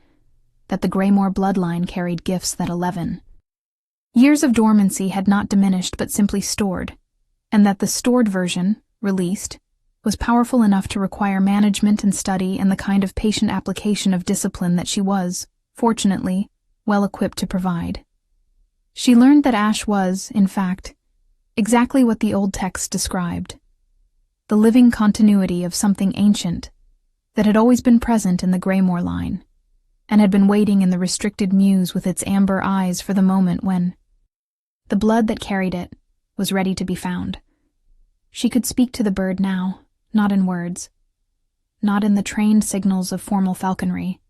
[SPEAKER 1] that the Greymore bloodline carried gifts that 11 years of dormancy had not diminished but simply stored, and that the stored version, released, was powerful enough to require management and study and the kind of patient application of discipline that she was, fortunately, well equipped to provide. She learned that Ash was, in fact, exactly what the old text described, the living continuity of something ancient that had always been present in the Greymore line, and had been waiting in the restricted muse with its amber eyes for the moment when the blood that carried it was ready to be found. She could speak to the bird now, not in words, not in the trained signals of formal falconry,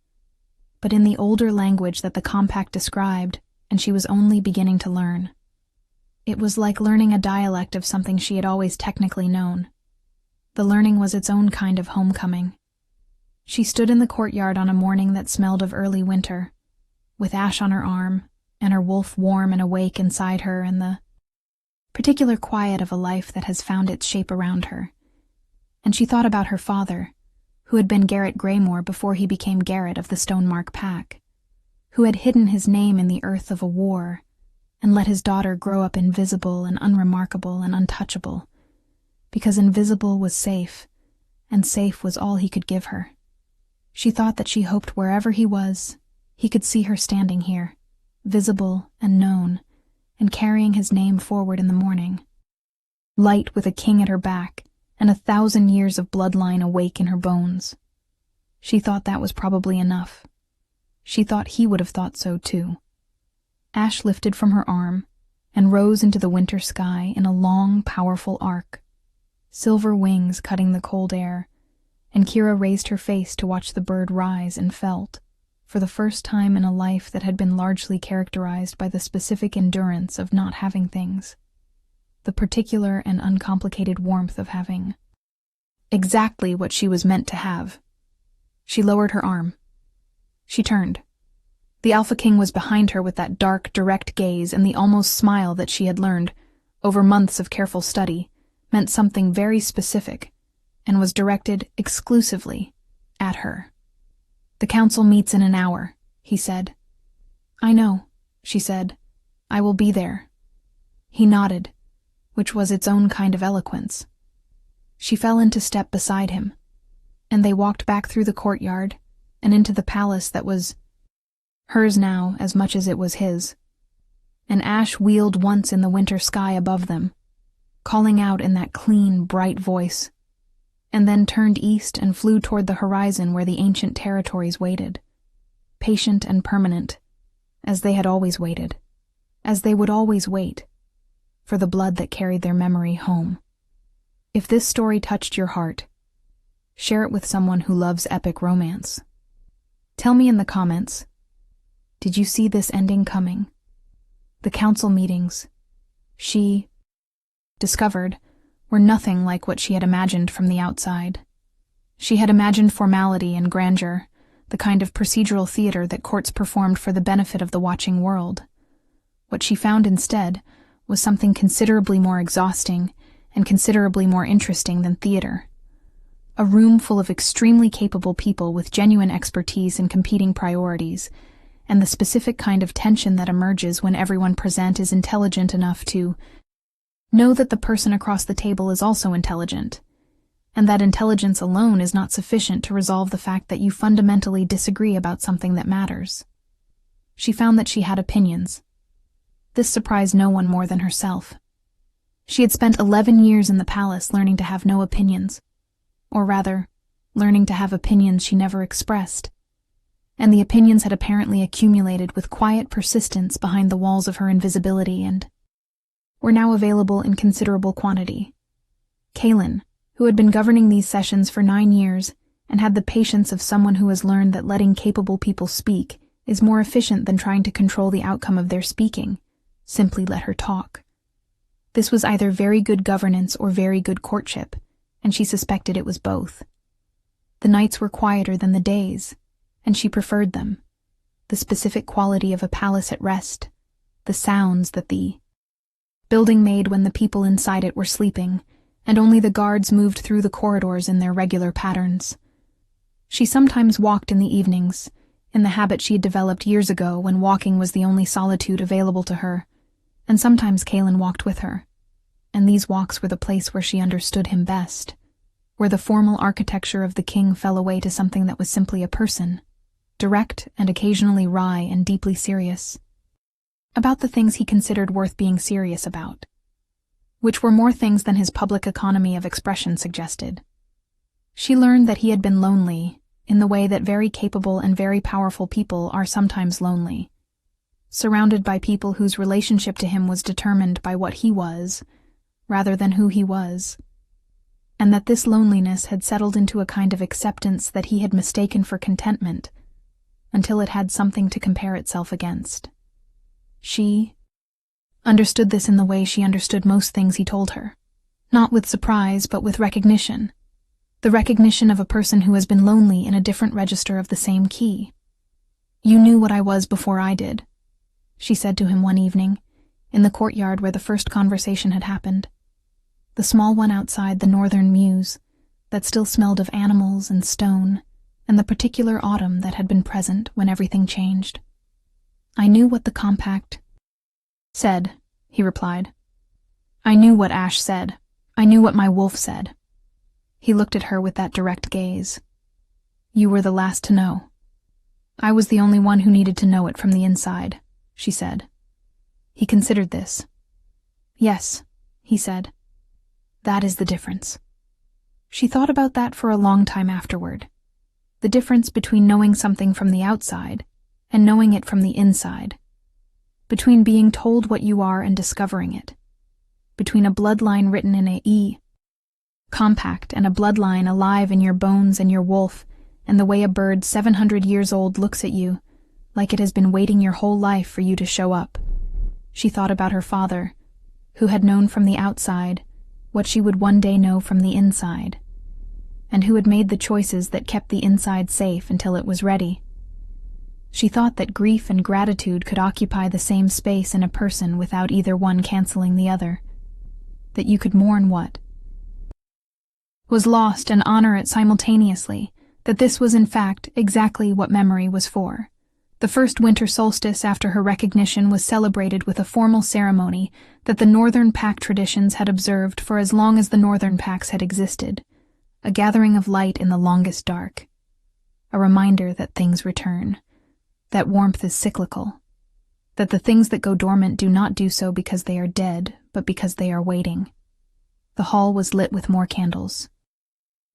[SPEAKER 1] but in the older language that the compact described, and she was only beginning to learn. It was like learning a dialect of something she had always technically known. The learning was its own kind of homecoming. She stood in the courtyard on a morning that smelled of early winter, with Ash on her arm, and her wolf warm and awake inside her, and the particular quiet of a life that has found its shape around her. And she thought about her father, who had been Garrett Greymore before he became Garrett of the Stonemark Pack, who had hidden his name in the earth of a war, and let his daughter grow up invisible and unremarkable and untouchable, because invisible was safe, and safe was all he could give her. She thought that she hoped wherever he was, he could see her standing here, visible and known, and carrying his name forward in the morning. Light with a king at her back, and 1,000 years of bloodline awake in her bones. She thought that was probably enough. She thought he would have thought so too. Ash lifted from her arm, and rose into the winter sky in a long, powerful arc, silver wings cutting the cold air, and Kira raised her face to watch the bird rise and felt, for the first time in a life that had been largely characterized by the specific endurance of not having things, the particular and uncomplicated warmth of having exactly what she was meant to have. She lowered her arm. She turned. The Alpha King was behind her with that dark, direct gaze and the almost smile that she had learned, over months of careful study, meant something very specific, and was directed exclusively at her. "The council meets in an hour," he said. "I know," she said. "I will be there." He nodded, which was its own kind of eloquence. She fell into step beside him, and they walked back through the courtyard and into the palace that was hers now as much as it was his. And Ash wheeled once in the winter sky above them, calling out in that clean, bright voice, and then turned east and flew toward the horizon where the ancient territories waited, patient and permanent, as they had always waited, as they would always wait, for the blood that carried their memory home. If this story touched your heart, share it with someone who loves epic romance. Tell me in the comments, did you see this ending coming? The council meetings, she discovered, were nothing like what she had imagined from the outside. She had imagined formality and grandeur, the kind of procedural theater that courts performed for the benefit of the watching world. What she found instead was something considerably more exhausting and considerably more interesting than theater. A room full of extremely capable people with genuine expertise and competing priorities, and the specific kind of tension that emerges when everyone present is intelligent enough to know that the person across the table is also intelligent, and that intelligence alone is not sufficient to resolve the fact that you fundamentally disagree about something that matters. She found that she had opinions. This surprised no one more than herself. She had spent 11 years in the palace learning to have no opinions, or rather, learning to have opinions she never expressed, and the opinions had apparently accumulated with quiet persistence behind the walls of her invisibility and were now available in considerable quantity. Kaelin, who had been governing these sessions for 9 years and had the patience of someone who has learned that letting capable people speak is more efficient than trying to control the outcome of their speaking, simply let her talk. This was either very good governance or very good courtship, and she suspected it was both. The nights were quieter than the days, and she preferred them. The specific quality of a palace at rest, the sounds that the building made when the people inside it were sleeping, and only the guards moved through the corridors in their regular patterns. She sometimes walked in the evenings, in the habit she had developed years ago when walking was the only solitude available to her, and sometimes Kaelin walked with her, and these walks were the place where she understood him best, where the formal architecture of the king fell away to something that was simply a person, direct and occasionally wry and deeply serious, about the things he considered worth being serious about, which were more things than his public economy of expression suggested. She learned that he had been lonely, in the way that very capable and very powerful people are sometimes lonely, surrounded by people whose relationship to him was determined by what he was, rather than who he was, and that this loneliness had settled into a kind of acceptance that he had mistaken for contentment, until it had something to compare itself against. She understood this in the way she understood most things he told her, not with surprise but with recognition, the recognition of a person who has been lonely in a different register of the same key. "You knew what I was before I did," she said to him one evening, in the courtyard where the first conversation had happened, the small one outside the northern mews, that still smelled of animals and stone, and the particular autumn that had been present when everything changed. "I knew what the compact said," he replied. "I knew what Ash said. I knew what my wolf said." He looked at her with that direct gaze. "You were the last to know. I was the only one who needed to know it from the inside," she said. He considered this. "Yes," he said. "That is the difference." She thought about that for a long time afterward. The difference between knowing something from the outside and knowing it from the inside. Between being told what you are and discovering it. Between a bloodline written in a compact and a bloodline alive in your bones and your wolf, and the way a bird 700 years old looks at you, like it has been waiting your whole life for you to show up. She thought about her father, who had known from the outside what she would one day know from the inside, and who had made the choices that kept the inside safe until it was ready. She thought that grief and gratitude could occupy the same space in a person without either one canceling the other, that you could mourn what was lost and honor it simultaneously, that this was in fact exactly what memory was for. The first winter solstice after her recognition was celebrated with a formal ceremony that the Northern Pack traditions had observed for as long as the Northern Packs had existed, a gathering of light in the longest dark, a reminder that things return, that warmth is cyclical, that the things that go dormant do not do so because they are dead, but because they are waiting. The hall was lit with more candles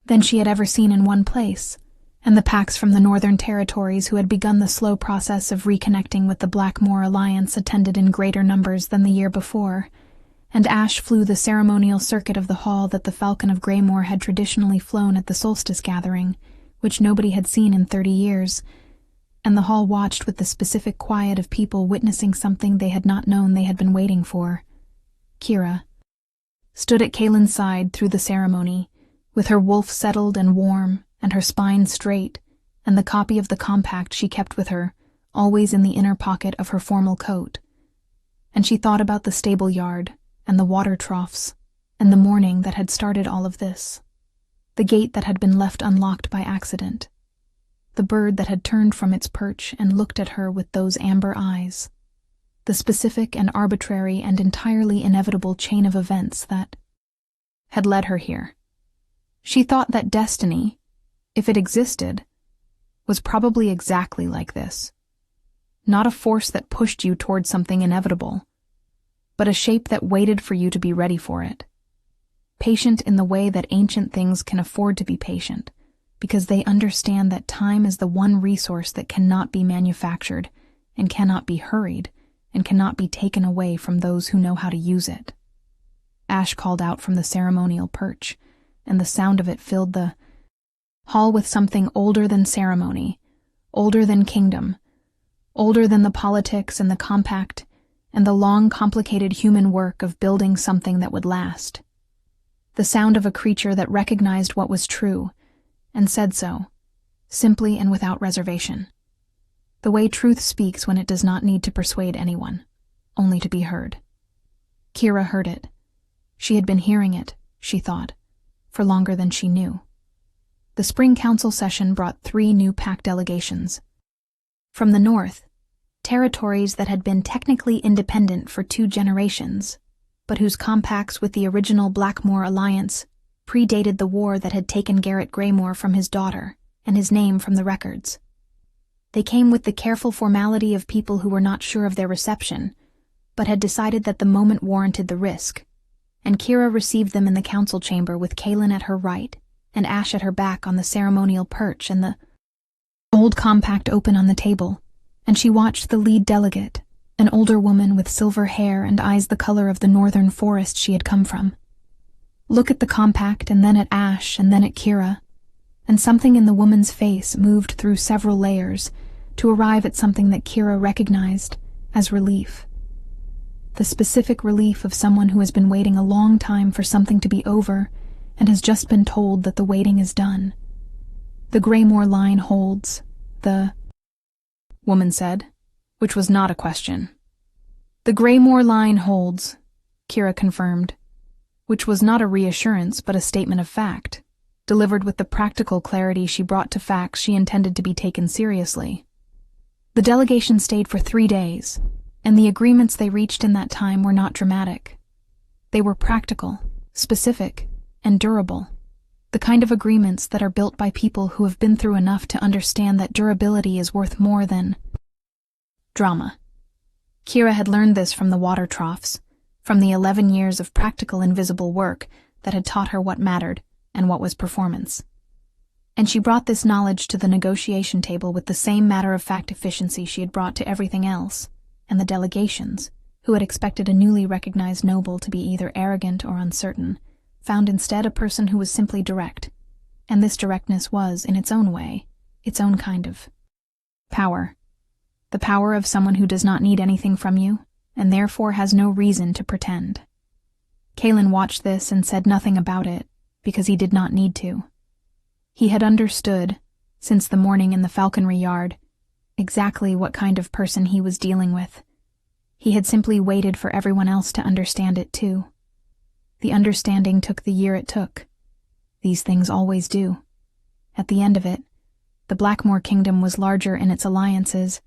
[SPEAKER 1] than she had ever seen in one place, and the packs from the Northern Territories who had begun the slow process of reconnecting with the Blackmoor Alliance attended in greater numbers than the year before, and Ash flew the ceremonial circuit of the hall that the Falcon of Greymoor had traditionally flown at the solstice gathering, which nobody had seen in 30 years, and the hall watched with the specific quiet of people witnessing something they had not known they had been waiting for. Kira stood at Kaylin's side through the ceremony, with her wolf settled and warm, and her spine straight, and the copy of the compact she kept with her, always in the inner pocket of her formal coat. And she thought about the stable yard, and the water troughs, and the morning that had started all of this, the gate that had been left unlocked by accident, the bird that had turned from its perch and looked at her with those amber eyes, the specific and arbitrary and entirely inevitable chain of events that had led her here. She thought that destiny, if it existed, was probably exactly like this. Not a force that pushed you toward something inevitable, but a shape that waited for you to be ready for it. Patient in the way that ancient things can afford to be patient, because they understand that time is the one resource that cannot be manufactured, and cannot be hurried, and cannot be taken away from those who know how to use it. Ash called out from the ceremonial perch, and the sound of it filled the hall with something older than ceremony, older than kingdom, older than the politics and the compact, and the long, complicated human work of building something that would last. The sound of a creature that recognized what was true, and said so, simply and without reservation. The way truth speaks when it does not need to persuade anyone, only to be heard. Kira heard it. She had been hearing it, she thought, for longer than she knew. The spring council session brought 3 new pack delegations. From the north, territories that had been technically independent for 2 generations, but whose compacts with the original Blackmoor Alliance predated the war that had taken Garrett Greymoor from his daughter and his name from the records. They came with the careful formality of people who were not sure of their reception, but had decided that the moment warranted the risk, and Kira received them in the council chamber with Kaylin at her right and Ash at her back on the ceremonial perch and the old compact open on the table, and she watched the lead delegate, an older woman with silver hair and eyes the color of the northern forest she had come from, look at the compact and then at Ash and then at Kira, and something in the woman's face moved through several layers to arrive at something that Kira recognized as relief. The specific relief of someone who has been waiting a long time for something to be over and has just been told that the waiting is done. The Greymoor line holds, the woman said, which was not a question. The Greymoor line holds, Kira confirmed, which was not a reassurance but a statement of fact, delivered with the practical clarity she brought to facts she intended to be taken seriously. The delegation stayed for 3 days, and the agreements they reached in that time were not dramatic. They were practical, specific, and durable, the kind of agreements that are built by people who have been through enough to understand that durability is worth more than drama. Kira had learned this from the water troughs, from the 11 years of practical invisible work that had taught her what mattered and what was performance. And she brought this knowledge to the negotiation table with the same matter-of-fact efficiency she had brought to everything else, and the delegations, who had expected a newly recognized noble to be either arrogant or uncertain, found instead a person who was simply direct, and this directness was, in its own way, its own kind of power. The power of someone who does not need anything from you, and therefore has no reason to pretend. Kaylin watched this and said nothing about it, because he did not need to. He had understood, since the morning in the falconry yard, exactly what kind of person he was dealing with. He had simply waited for everyone else to understand it too. The understanding took the year it took. These things always do. At the end of it, the Blackmore Kingdom was larger in its alliances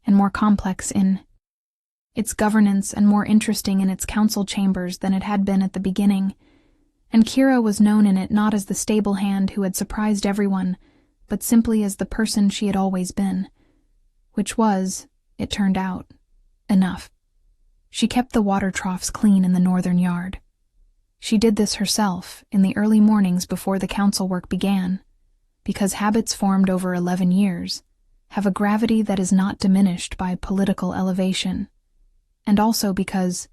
[SPEAKER 1] and more complex in its governance and more interesting in its council chambers than it had been at the beginning, and Kira was known in it not as the stable hand who had surprised everyone, but simply as the person she had always been, which was, it turned out, enough. She kept the water troughs clean in the northern yard. She did this herself in the early mornings before the council work began, because habits formed over 11 years have a gravity that is not diminished by political elevation, and also because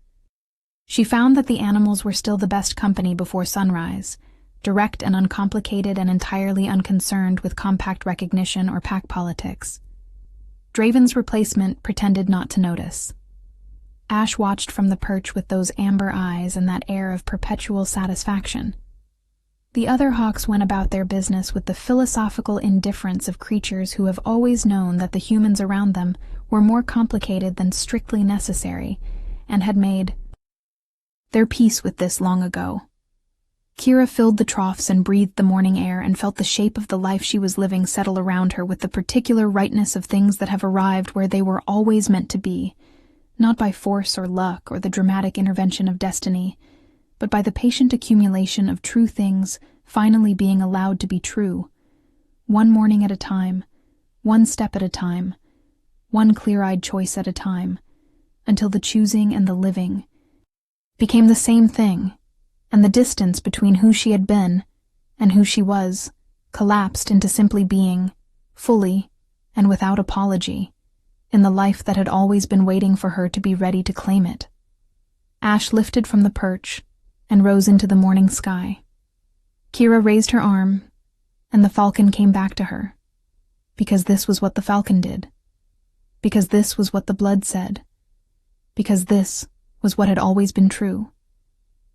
[SPEAKER 1] she found that the animals were still the best company before sunrise, direct and uncomplicated and entirely unconcerned with compact recognition or pack politics. Draven's replacement pretended not to notice. Ash watched from the perch with those amber eyes and that air of perpetual satisfaction. The other hawks went about their business with the philosophical indifference of creatures who have always known that the humans around them were more complicated than strictly necessary, and had made their peace with this long ago. Kira filled the troughs and breathed the morning air and felt the shape of the life she was living settle around her with the particular rightness of things that have arrived where they were always meant to be, not by force or luck or the dramatic intervention of destiny, but by the patient accumulation of true things finally being allowed to be true, one morning at a time, one step at a time, one clear-eyed choice at a time, until the choosing and the living became the same thing, and the distance between who she had been and who she was collapsed into simply being, fully and without apology, in the life that had always been waiting for her to be ready to claim it. Ash lifted from the perch and rose into the morning sky. Kira raised her arm, and the Falcon came back to her, because this was what the Falcon did, because this was what the blood said, because this was what had always been true.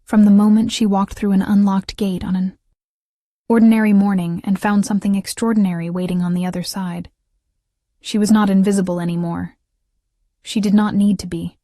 [SPEAKER 1] From the moment she walked through an unlocked gate on an ordinary morning and found something extraordinary waiting on the other side. She was not invisible anymore. She did not need to be.